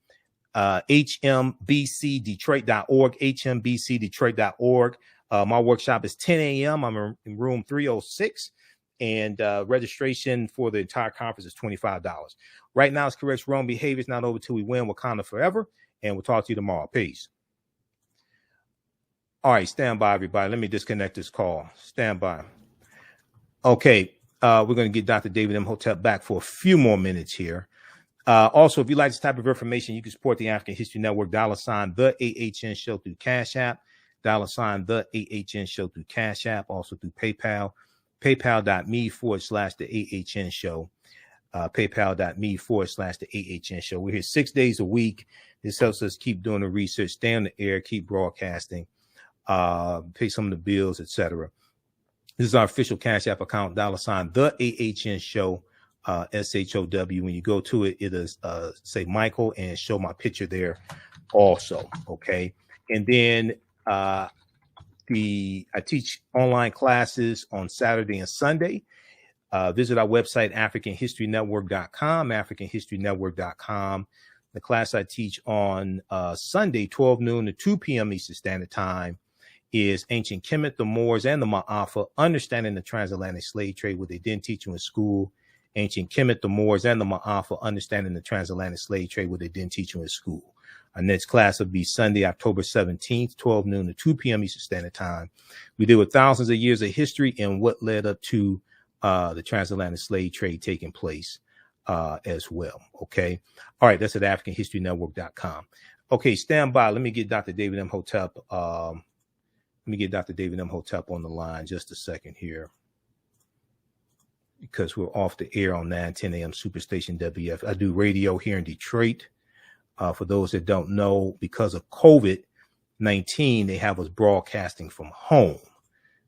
hmbcdetroit.org, hmbcdetroit.org. My workshop is 10 a.m. I'm in room 306, and registration for the entire conference is $25. Right now, it's correct wrong behavior. It's not over till we win. Wakanda forever, and we'll talk to you tomorrow. Peace. All right, stand by, everybody. Let me disconnect this call. Stand by. Okay, we're going to get Dr. David Imhotep back for a few more minutes here. Also, if you like this type of information, you can support the African History Network, $ the AHN Show through Cash App, $ the AHN Show through Cash App, also through PayPal, paypal.me/the AHN Show, paypal.me/the AHN Show. We're here 6 days a week. This helps us keep doing the research, stay on the air, keep broadcasting, pay some of the bills, etc. This is our official Cash App account, $ the AHN Show. SHOW. When you go to it, it'll say Michael and show my picture there also. Okay. And then I teach online classes on Saturday and Sunday. Visit our website, AfricanHistoryNetwork.com, AfricanHistoryNetwork.com. The class I teach on Sunday, 12 noon to 2 p.m. Eastern Standard Time, is Ancient Kemet, the Moors, and the Maafa, Understanding the Transatlantic Slave Trade, what they didn't teach you in school. Ancient Kemet, the Moors, and the Maafa, Understanding the Transatlantic Slave Trade, what they didn't teach you in school. Our next class will be Sunday, October 17th, 12 noon to 2 p.m. Eastern Standard Time. We deal with thousands of years of history and what led up to the transatlantic slave trade taking place as well. Okay. All right. That's at AfricanHistoryNetwork.com. Okay. Stand by. Let me get Dr. David Imhotep. Let me get Dr. David Imhotep on the line just a second here, because we're off the air on 910 a.m. Superstation WF. I do radio here in Detroit. For those that don't know, because of COVID-19, they have us broadcasting from home.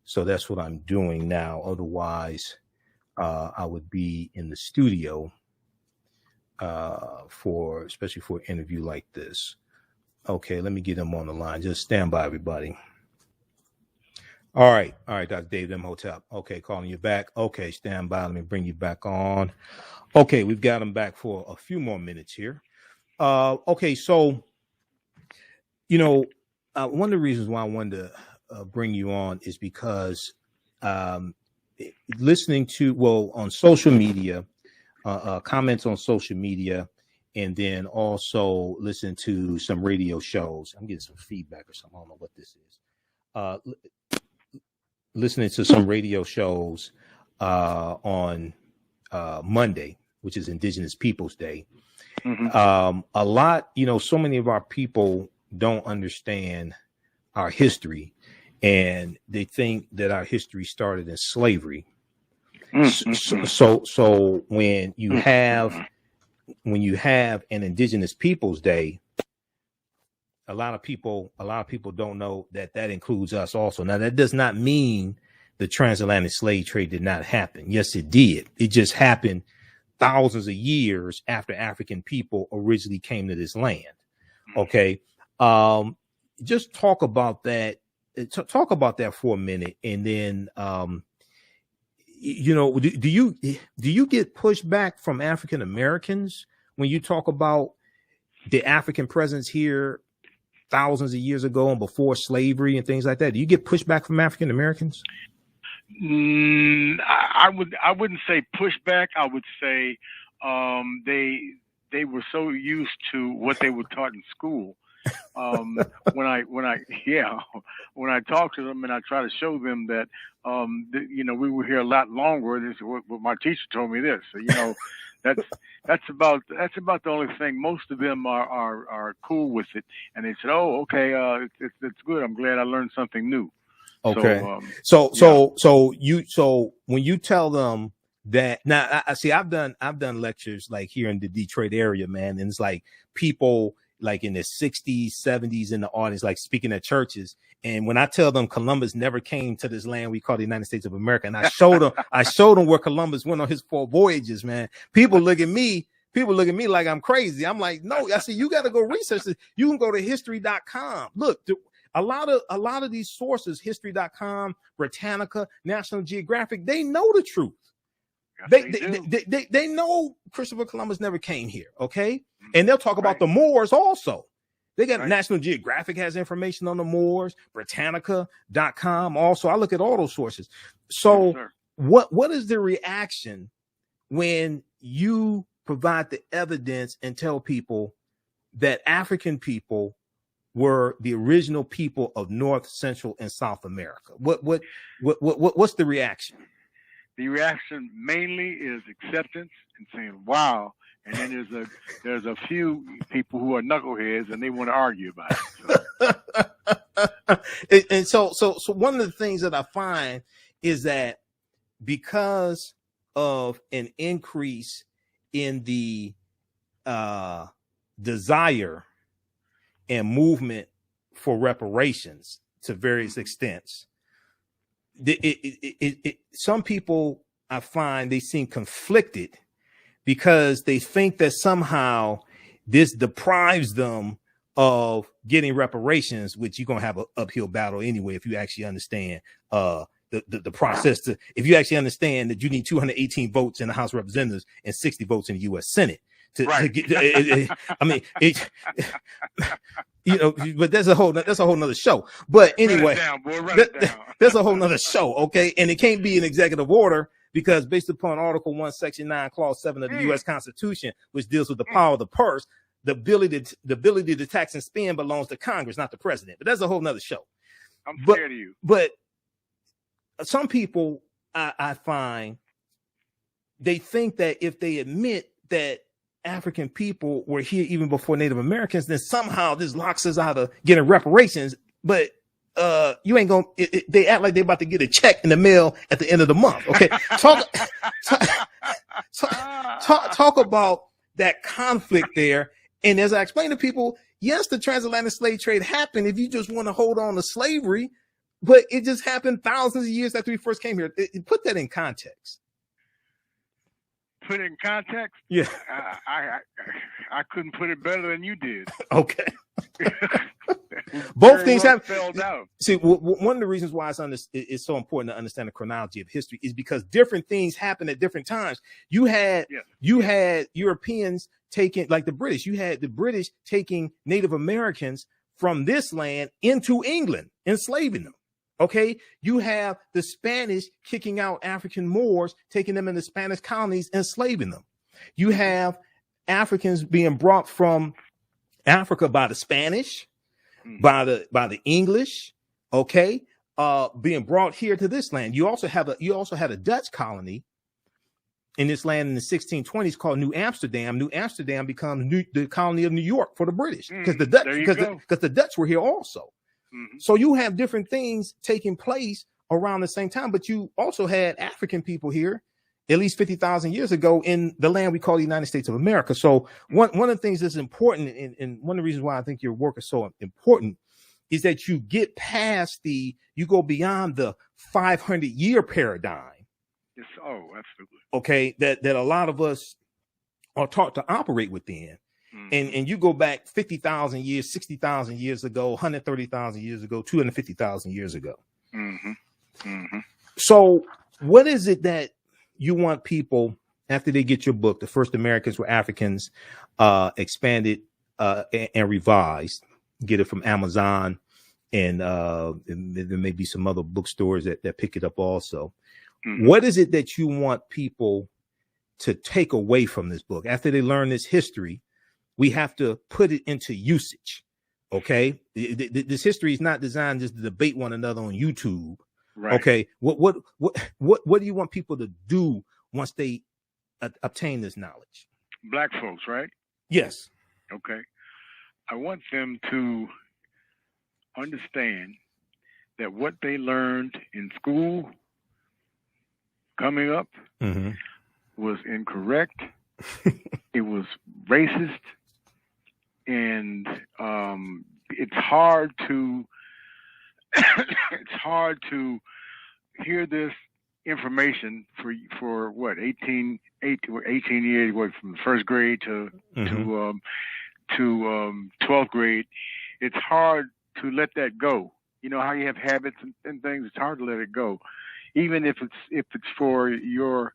So that's what I'm doing now. Otherwise, I would be in the studio especially for an interview like this. Okay, let me get him on the line. Just stand by, everybody. All right, Dr. David Imhotep. Okay, calling you back. Okay, stand by. Let me bring you back on. Okay, we've got him back for a few more minutes here. Okay, so, one of the reasons why I wanted to bring you on is because listening to, on social media, comments on social media, and then also listen to some radio shows. I'm getting some feedback or something. I don't know what this is. Listening to some radio shows on Monday, which is Indigenous Peoples Day. Mm-hmm. A lot, so many of our people don't understand our history, and they think that our history started in slavery. Mm-hmm. So when you have an Indigenous Peoples Day, a lot of people don't know that includes us also. Now, that does not mean the transatlantic slave trade did not happen. Yes, it did. It just happened thousands of years after African people originally came to this land. Okay. Just talk about that. Talk about that for a minute. And then, do you get pushback from African Americans when you talk about the African presence here thousands of years ago and before slavery and things like that? Do you get pushback from African Americans? I wouldn't say pushback. I would say they were so used to what they were taught in school. When I talk to them and I try to show them that we were here a lot longer. This is what my teacher told me this. So, that's about the only thing. Most of them are cool with it, and they said, "Oh, okay, it's good. I'm glad I learned something new." Okay. So when you tell them that, now I see, I've done lectures like here in the Detroit area, man, and it's like people like in the 60s, 70s in the audience, like speaking at churches. And when I tell them Columbus never came to this land we call the United States of America, and I showed them where Columbus went on his 4 voyages, man, people look at me people look at me like I'm crazy. I'm like, no, I said, you got to go research this. You can go to history.com. Look, a lot of these sources, history.com, Britannica, National Geographic, they know the truth. They know Christopher Columbus never came here, okay? And they'll talk about the Moors also. They got National Geographic has information on the Moors, Britannica.com also. I look at all those sources. So what is the reaction when you provide the evidence and tell people that African people were the original people of North, Central, and South America? What's the reaction? The reaction mainly is acceptance and saying, wow. And then there's a few people who are knuckleheads and they want to argue about it. And so one of the things that I find is that because of an increase in the desire and movement for reparations to various extents, some people, I find, they seem conflicted because they think that somehow this deprives them of getting reparations, which you're going to have an uphill battle anyway if you actually understand the process. If you actually understand that you need 218 votes in the House of Representatives and 60 votes in the U.S. Senate to get. I mean, but that's a whole nother show. But anyway, that's a whole nother show. Okay, and it can't be an executive order because based upon Article 1, Section 9, Clause 7 of the U.S. Constitution, which deals with the power of the purse, the ability to tax and spend belongs to Congress, not the president. But that's a whole nother show. I'm scared of you. But some people, I find, they think that if they admit that African people were here even before Native Americans, then somehow this locks us out of getting reparations. But you ain't gonna. They act like they're about to get a check in the mail at the end of the month. Okay, talk about that conflict there. And as I explained to people, yes, the transatlantic slave trade happened. If you just want to hold on to slavery, but it just happened thousands of years after we first came here. Put that in context. Put it in context? Yeah. I couldn't put it better than you did. Okay. Both things have spelled out. See, one of the reasons why it's so important to understand the chronology of history is because different things happen at different times. You had Europeans taking, like the British, you had the British taking Native Americans from this land into England, enslaving them. Okay, you have the Spanish kicking out African Moors, taking them in the Spanish colonies, enslaving them. You have Africans being brought from Africa by the Spanish, by the English, okay, being brought here to this land. You also had a Dutch colony in this land in the 1620s called New Amsterdam. New Amsterdam becomes the colony of New York for the British because the Dutch were here also. Mm-hmm. So you have different things taking place around the same time, but you also had African people here at least 50,000 years ago in the land we call the United States of America. So one of the things that's important, and one of the reasons why I think your work is so important, is that you get past you go beyond the 500-year paradigm. Yes. Oh, absolutely. Okay, that a lot of us are taught to operate within. And you go back 50,000 years, 60,000 years ago, 130,000 years ago, 250,000 years ago. Mm-hmm. Mm-hmm. So what is it that you want people, after they get your book, The First Americans Were Africans, expanded and revised, get it from Amazon, and there may be some other bookstores that pick it up also. Mm-hmm. What is it that you want people to take away from this book? After they learn this history, we have to put it into usage. Okay, this history is not designed just to debate one another on YouTube. Right. Okay, what do you want people to do once they obtain this knowledge? Black folks, right? Yes. Okay, I want them to understand that what they learned in school coming up was incorrect. It was racist. And it's hard to hear this information for what 18 years, what, from first grade to 12th grade. It's hard to let that go. You know how you have habits and things. It's hard to let it go, even if it's for your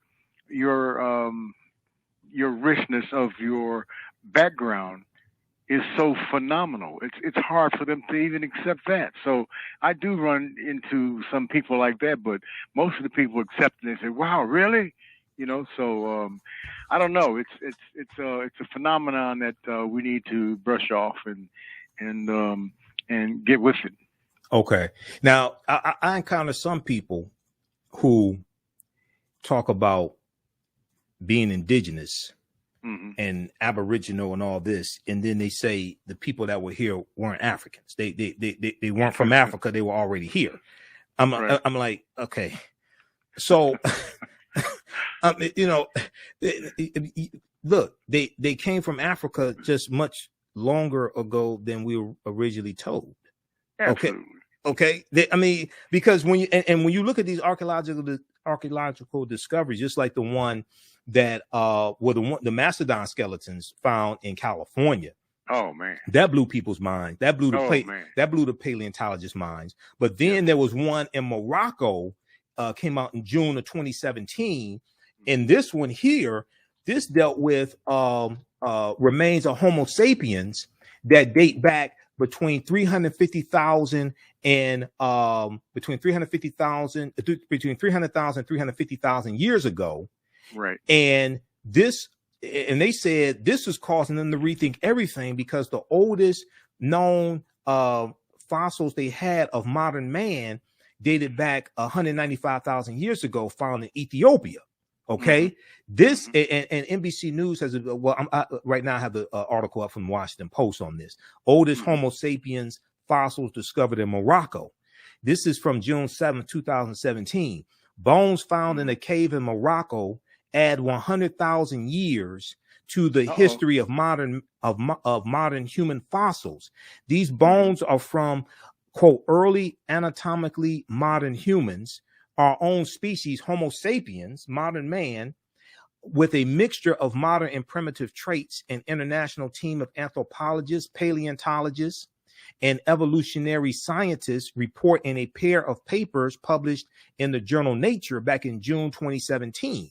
richness of your background is so phenomenal. It's hard for them to even accept that. So I do run into some people like that, but most of the people accept it and say, "Wow, really?" You know. So I don't know. It's a phenomenon that we need to brush off and get with it. Okay. Now I encounter some people who talk about being indigenous and Aboriginal and all this, and then they say the people that were here weren't Africans. They weren't from Africa. They were already here. I'm like, okay, so you know, look, they came from Africa just much longer ago than we were originally told. Absolutely. Okay. I mean, because when you when you look at these archaeological discoveries, just like the one that were the mastodon skeletons found in California. Oh man, that blew people's minds. That blew the paleontologists' minds. But then there was one in Morocco, came out in June of 2017, and this one here, this dealt with remains of Homo sapiens that date back between 350,000 and between 300,000 and 350,000 years ago. Right. And they said this was causing them to rethink everything, because the oldest known fossils they had of modern man dated back 195,000 years ago, found in Ethiopia. Okay. This and NBC News has right now I have the article up from the Washington Post on this. Oldest Homo sapiens fossils discovered in Morocco. This is from June 7th, 2017. Bones found in a cave in Morocco add 100,000 years to the history of modern human fossils. These bones are from, quote, early anatomically modern humans, our own species, Homo sapiens, modern man, with a mixture of modern and primitive traits. An international team of anthropologists, paleontologists, and evolutionary scientists report in a pair of papers published in the journal Nature back in June 2017.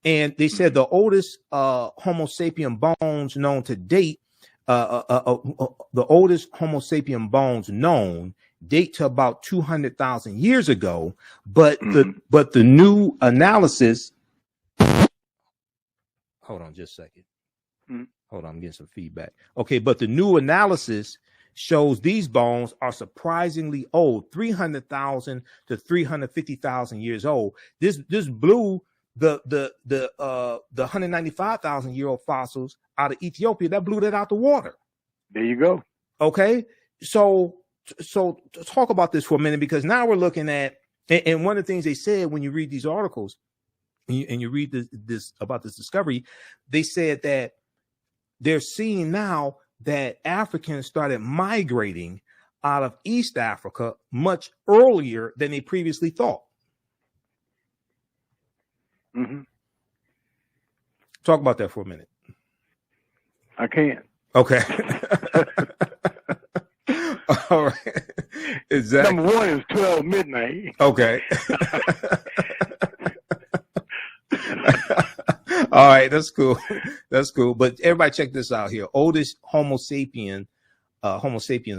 And they said the oldest Homo sapien bones known to date, the oldest Homo sapien bones known date to about 200,000 years ago. But the new analysis. Hold on just a second. Hold on, I'm getting some feedback. Okay, but the new analysis shows these bones are surprisingly old, 300,000 to 350,000 years old. This blew the 195,000 year old fossils out of Ethiopia. That blew that out the water. There you go. Okay, so talk about this for a minute, because now we're looking at, and one of the things they said when you read these articles and you read this about this discovery, they said that they're seeing now that Africans started migrating out of East Africa much earlier than they previously thought. Talk about that for a minute. I can't. Okay. All right. Exactly. Number one is 12 midnight. Okay. All right, that's cool. That's cool. But everybody check this out here. Oldest Homo sapiens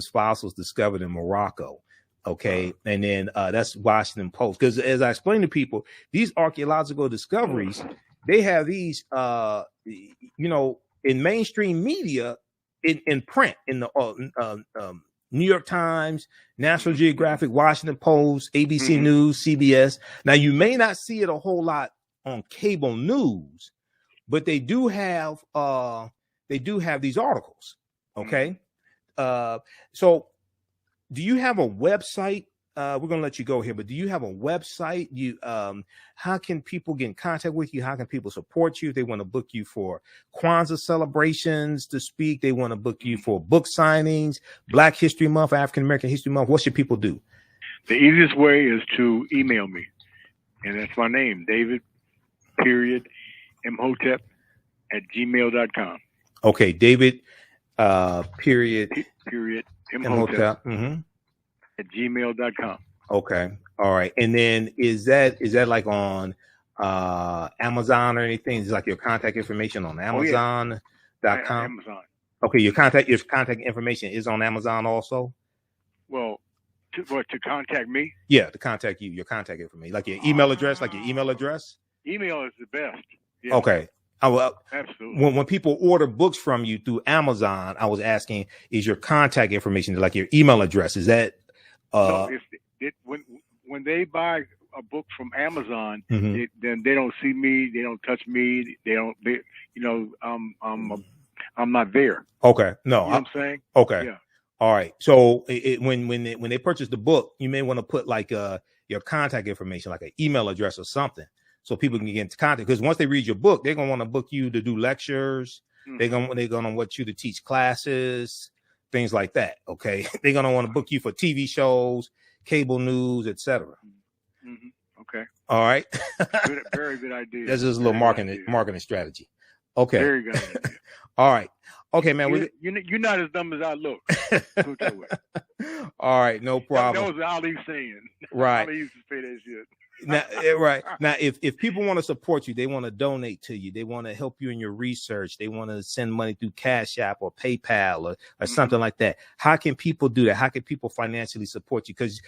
fossils discovered in Morocco. Okay. And then that's Washington Post. Because as I explained to people, these archaeological discoveries, they have these in mainstream media, in print, in the New York Times, National Geographic, Washington Post, ABC News, CBS. Now you may not see it a whole lot on cable news, but they do have these articles. Okay. So do you have a website? We're going to let you go here, but do you have a website? How can people get in contact with you? How can people support you? If they want to book you for Kwanzaa celebrations to speak, they want to book you for book signings, Black History Month, African American History Month. What should people do? The easiest way is to email me. And that's my name, David, period, Imhotep @gmail.com. Okay, David, period, Imhotep Mm-hmm. @gmail.com. Okay. All right. And then is that like on Amazon or anything? Is it like your contact information on Amazon.com? Amazon. Okay, your contact information is on Amazon also? Well, to contact me? Yeah, to contact you, your contact information. Like your email address, Email is the best. Yeah. Okay. Absolutely. When people order books from you through Amazon, I was asking, is your contact information like your email address? Is that so when they buy a book from Amazon, mm-hmm. then they don't see me, they don't touch me, I'm not there. Okay. No, you know what I'm saying? Okay. Yeah. All right. So when they purchase the book, you may want to put like your contact information, like an email address or something, so people can get into contact. Because once they read your book, they're gonna want to book you to do lectures. Mm-hmm. They're gonna want you to teach classes, things like that. Okay. They're gonna want to book you for TV shows, cable news, etc. Mm-hmm. Okay. All right. Very good idea. That's just a little marketing strategy. Okay. Very good idea. All right. Okay, man. You're not as dumb as I look. Put that way. All right, no problem. That was Ali saying. Right. Ali used to say that shit. Now, right now, if people want to support you, they want to donate to you, they want to help you in your research, they want to send money through Cash App or PayPal or mm-hmm. something like that. How can people do that? How can people financially support you? Because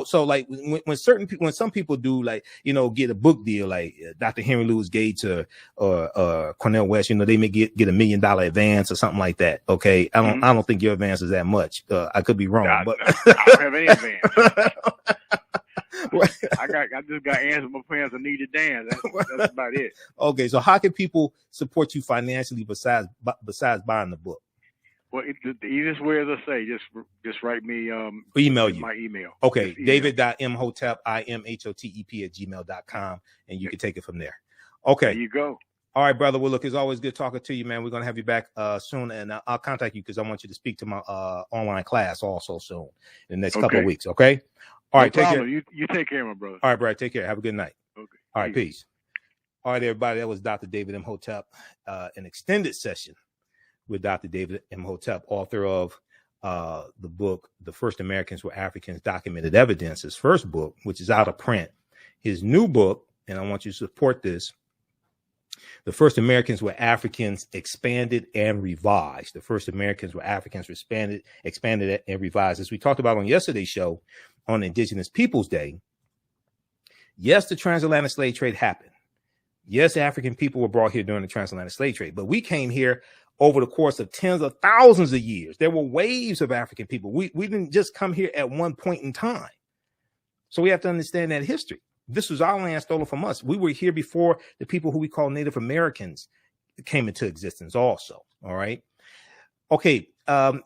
so like when some people do, like, get a book deal, like Dr. Henry Louis Gates or Cornel West, they may get $1 million advance or something like that. Okay, I don't think your advance is that much. I could be wrong, but I don't have any advance. I just got answer my parents. I need to dance. That's about it. Okay, so how can people support you financially besides buying the book? Well, the easiest way, as I say, just write me. Email you. My email. Okay, David.imhotep, IMHOTEP @gmail.com, and you can take it from there. Okay. There you go. All right, brother. Well, look, it's always good talking to you, man. We're going to have you back soon, and I'll contact you because I want you to speak to my online class also soon in the next couple of weeks, okay? All right, take care. You take care, my brother. All right, Brad, take care. Have a good night. Okay. All right, peace. All right, everybody. That was Dr. David Imhotep, an extended session with Dr. David Imhotep, author of the book, The First Americans Were Africans, Documented Evidence, his first book, which is out of print. His new book, and I want you to support this, The First Americans Were Africans, Expanded and Revised. The First Americans Were Africans, expanded and revised. As we talked about on yesterday's show on Indigenous Peoples Day, yes, the transatlantic slave trade happened. Yes, African people were brought here during the transatlantic slave trade, but we came here over the course of tens of thousands of years. There were waves of African people. We didn't just come here at one point in time. So we have to understand that history. This was our land stolen from us. We were here before the people who we call Native Americans came into existence also. All right. Okay.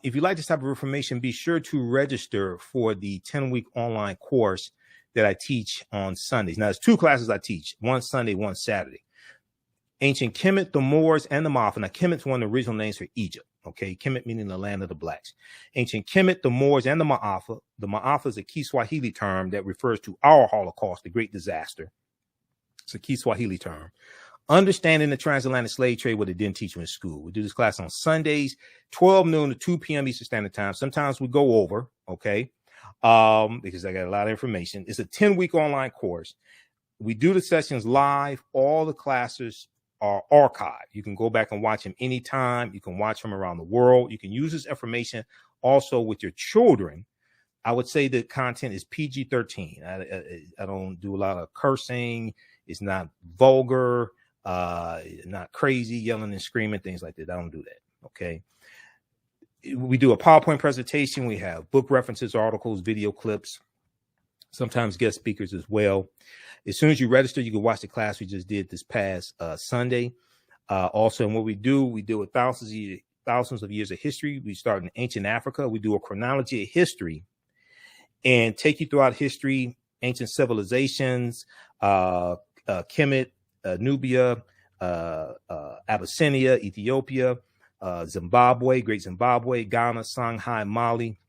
If you like this type of information, be sure to register for the 10-week online course that I teach on Sundays. Now, there's 2 classes I teach, one Sunday, one Saturday. Ancient Kemet, the Moors, and the Maafa. Now, Kemet's one of the original names for Egypt. Okay, Kemet meaning the land of the blacks. Ancient Kemet, the Moors, and the Maafa. The Maafa is a Kiswahili term that refers to our Holocaust, the Great Disaster. It's a Kiswahili term. Understanding the transatlantic slave trade, what they didn't teach you in school. We do this class on Sundays, 12 noon to 2 p.m. Eastern Standard Time. Sometimes we go over, okay, because I got a lot of information. It's a 10-week online course. We do the sessions live. All the classes are archived. You can go back and watch them anytime. You can watch them around the world. You can use this information also with your children. I would say the content is PG-13. I don't do a lot of cursing. It's not vulgar, not crazy, yelling and screaming, things like that. I don't do that. Okay. We do a PowerPoint presentation. We have book references, articles, video clips, sometimes guest speakers as well. As soon as you register, you can watch the class we just did this past Sunday. Also, and what we deal with thousands of years of history. We start in ancient Africa. We do a chronology of history and take you throughout history, ancient civilizations, Kemet, Nubia, Abyssinia, Ethiopia, Zimbabwe, Great Zimbabwe, Ghana, Songhai, Mali,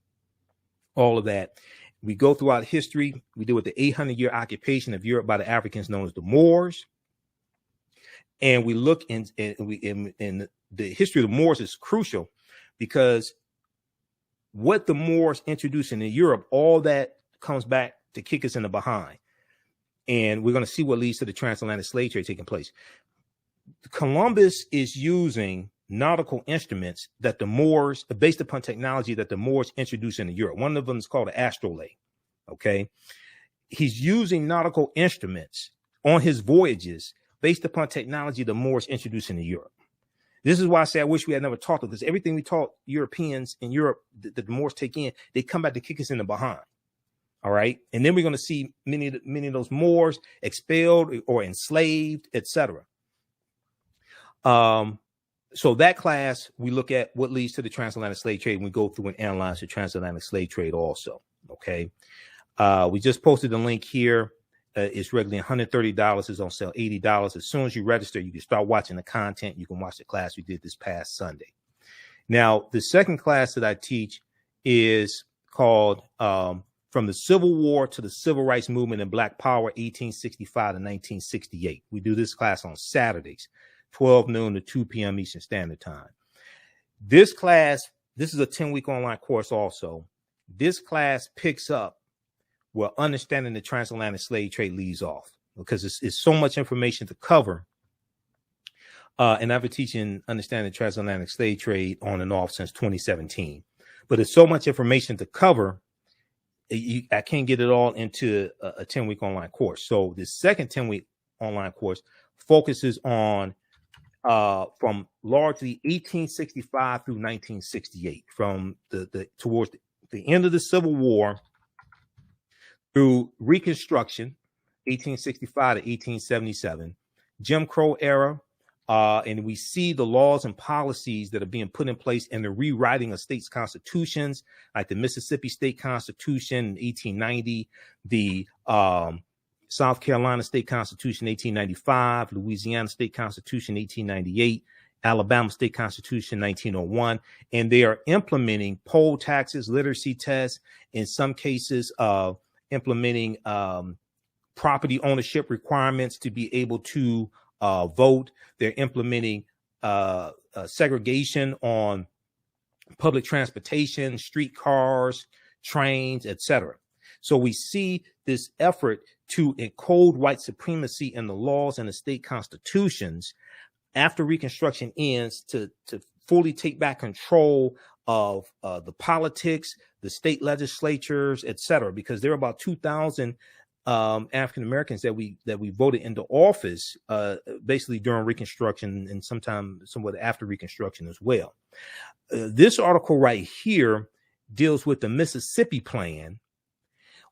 all of that. We go throughout history. We deal with the 800-year occupation of Europe by the Africans known as the Moors. And we look in the history of the Moors is crucial because what the Moors introduced in Europe, all that comes back to kick us in the behind. And we're going to see what leads to the transatlantic slave trade taking place. Columbus is using nautical instruments that the Moors, based upon technology that the Moors introduced into Europe. One of them is called the astrolabe. Okay. He's using nautical instruments on his voyages based upon technology the Moors introduced into Europe. This is why I say I wish we had never taught them, because everything we taught Europeans in Europe that the Moors take in, they come back to kick us in the behind. All right. And then we're going to see many of those Moors expelled or enslaved, etc. So that class, we look at what leads to the transatlantic slave trade, and we go through and analyze the transatlantic slave trade also. Okay. We just posted the link here. It's regularly $130. It's on sale $80. As soon as you register, you can start watching the content. You can watch the class we did this past Sunday. Now, the second class that I teach is called From the Civil War to the Civil Rights Movement and Black Power, 1865 to 1968. We do this class on Saturdays, 12 noon to 2 p.m. Eastern Standard Time. This class, this is a 10-week online course also. This class picks up where understanding the transatlantic slave trade leaves off, because it's so much information to cover. And I've been teaching understanding the transatlantic slave trade on and off since 2017. But it's so much information to cover, I can't get it all into a 10-week online course. So the second 10-week online course focuses on from largely 1865 through 1968, from towards the end of the Civil War through Reconstruction, 1865 to 1877, Jim Crow era, and we see the laws and policies that are being put in place in the rewriting of states' constitutions, like the Mississippi State Constitution in 1890, the South Carolina State Constitution 1895, Louisiana State Constitution 1898, Alabama State Constitution 1901, and they are implementing poll taxes, literacy tests, in some cases implementing property ownership requirements to be able to vote. They're implementing segregation on public transportation, streetcars, trains, etc. So we see this effort to encode white supremacy in the laws and the state constitutions after Reconstruction ends to fully take back control of the politics, the state legislatures, etc. Because there are about 2,000 African Americans that we voted into office basically during Reconstruction and somewhat after Reconstruction as well. This article right here deals with the Mississippi Plan,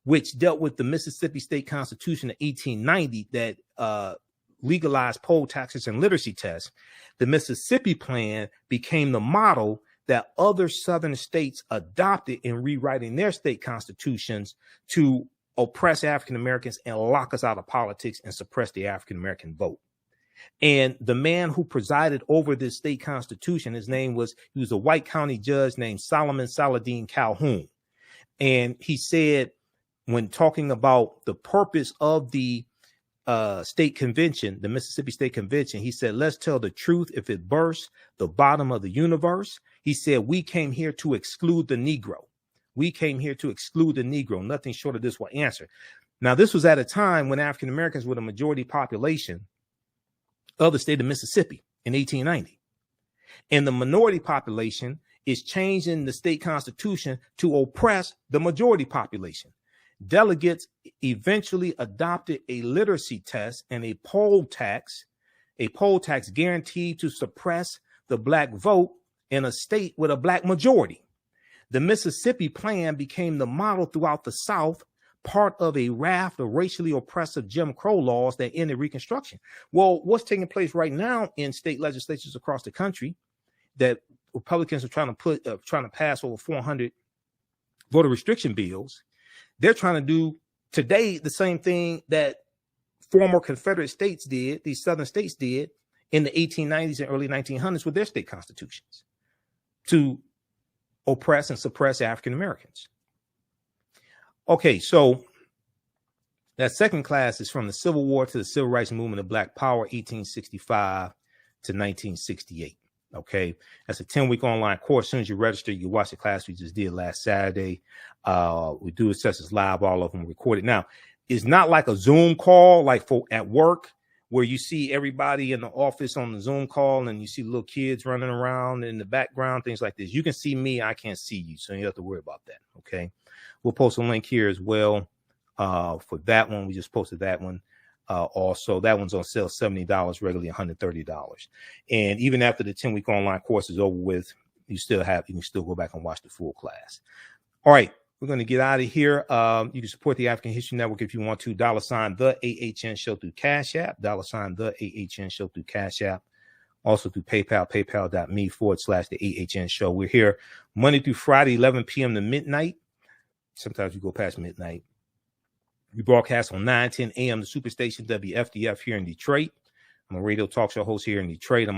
which dealt with the Mississippi State Constitution of 1890 that legalized poll taxes and literacy tests. The Mississippi Plan became the model that other Southern states adopted in rewriting their state constitutions to oppress African Americans and lock us out of politics and suppress the African American vote. And the man who presided over this state constitution, he was a white county judge named Solomon Saladin Calhoun. And he said, when talking about the purpose of the state convention, the Mississippi State Convention, he said, let's tell the truth. If it bursts the bottom of the universe, he said, we came here to exclude the Negro. We came here to exclude the Negro. Nothing short of this will answer. Now, this was at a time when African Americans were the majority population of the state of Mississippi in 1890. And the minority population is changing the state constitution to oppress the majority population. Delegates eventually adopted a literacy test and a poll tax guaranteed to suppress the black vote in a state with a black majority. The Mississippi Plan became the model throughout the South, part of a raft of racially oppressive Jim Crow laws that ended Reconstruction. Well, what's taking place right now in state legislatures across the country that Republicans are trying to pass over 400 voter restriction bills? They're trying to do today the same thing that former Confederate states did, these Southern states did in the 1890s and early 1900s with their state constitutions, to oppress and suppress African Americans. Okay, so that second class is from the Civil War to the Civil Rights Movement of Black Power, 1865 to 1968. Okay, that's a 10-week online course. As soon as you register, you watch the class we just did last Saturday. We do sessions live, all of them recorded. Now, it's not like a Zoom call, like for at work, where you see everybody in the office on the Zoom call and you see little kids running around in the background, things like this. You can see me, I can't see you, so you don't have to worry about that. Okay, we'll post a link here as well for that one. We just posted that one. Also, that one's on sale, $70, regularly $130. And even after the 10-week online course is over with, you can still go back and watch the full class. All right, we're going to get out of here. You can support the African History Network if you want to. $ the AHN Show through Cash App. $ the AHN Show through Cash App. Also through PayPal, paypal.me/the AHN Show. We're here Monday through Friday, 11 p.m. to midnight. Sometimes we go past midnight. We broadcast on 9:10 a.m. the Superstation WFDF here in Detroit. I'm a radio talk show host here in Detroit.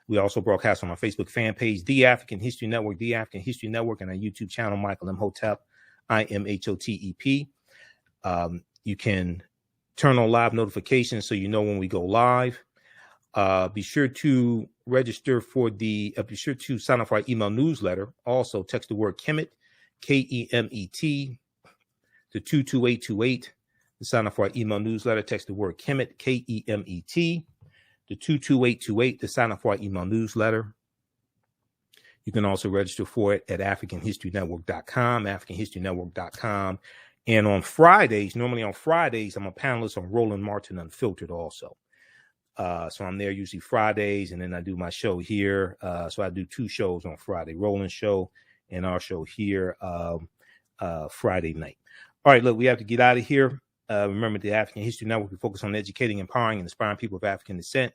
We also broadcast on our Facebook fan page, The African History Network, The African History Network, and our YouTube channel, Michael Imhotep, IMHOTEP. You can turn on live notifications so you know when we go live. Be sure to register for be sure to sign up for our email newsletter. Also, text the word Kemet, Kemet, to 22828 to sign up for our email newsletter. Text the word Kemet, Kemet, to 22828 to sign up for our email newsletter. You can also register for it at AfricanHistoryNetwork.com, AfricanHistoryNetwork.com. And on Fridays, normally on Fridays, I'm a panelist on Roland Martin Unfiltered also. So I'm there usually Fridays, and then I do my show here. So I do 2 shows on Friday, Roland show and our show here Friday night. All right, look, we have to get out of here. Remember, the African History Network, we focus on educating, empowering, and inspiring people of African descent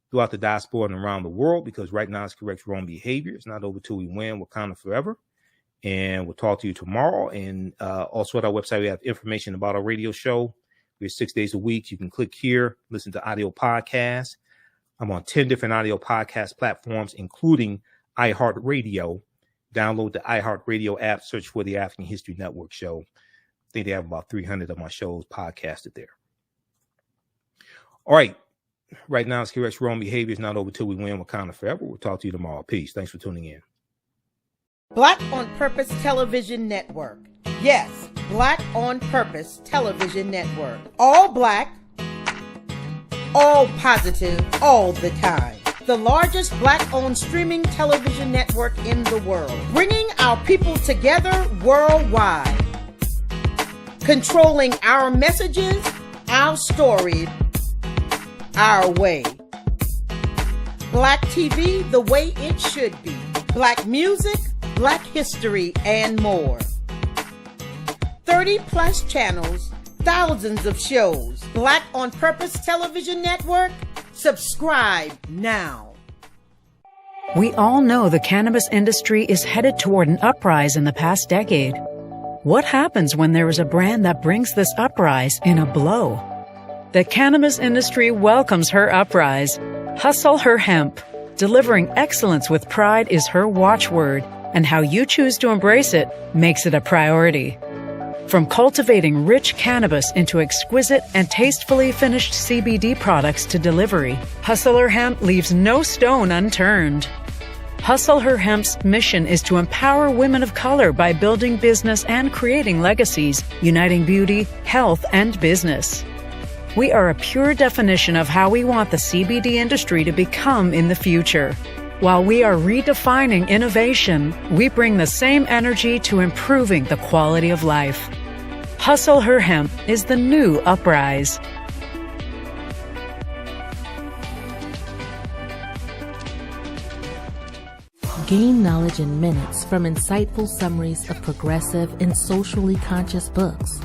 throughout the diaspora and around the world, because right now it's correct wrong behavior. It's not over till we win. Wakanda forever. And we'll talk to you tomorrow. And also at our website, we have information about our radio show. We're 6 days a week. You can click here, listen to audio podcasts. I'm on 10 different audio podcast platforms, including iHeartRadio. Download the iHeartRadio app, search for the African History Network show. I think they have about 300 of my shows podcasted there. All right. Right now, it's correct wrong behavior. It's not over till we win. Wakanda forever. We'll talk to you tomorrow. Peace. Thanks for tuning in. Black on Purpose Television Network. Yes, Black on Purpose Television Network. All black, all positive, all the time. The largest black-owned streaming television network in the world. Bringing our people together worldwide. Controlling our messages, our stories, our way. Black TV the way it should be. Black music, Black history, and more. 30+ channels, thousands of shows. Black on Purpose Television Network. Subscribe now. We all know the cannabis industry is headed toward an uprise in the past decade. What happens when there is a brand that brings this uprise in a blow? The cannabis industry welcomes her uprise. Hustle her hemp. Delivering excellence with pride is her watchword, and how you choose to embrace it makes it a priority. From cultivating rich cannabis into exquisite and tastefully finished CBD products to delivery, Hustle Her Hemp leaves no stone unturned. Hustle Her Hemp's mission is to empower women of color by building business and creating legacies, uniting beauty, health, and business. We are a pure definition of how we want the CBD industry to become in the future. While we are redefining innovation, we bring the same energy to improving the quality of life. Hustle Her Hemp is the new uprise. Gain knowledge in minutes from insightful summaries of progressive and socially conscious books.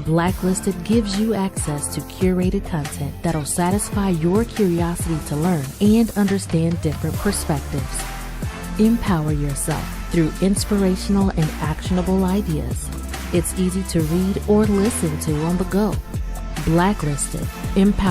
Blacklisted gives you access to curated content that'll satisfy your curiosity to learn and understand different perspectives. Empower yourself through inspirational and actionable ideas. It's easy to read or listen to on the go. Blacklisted. Empower.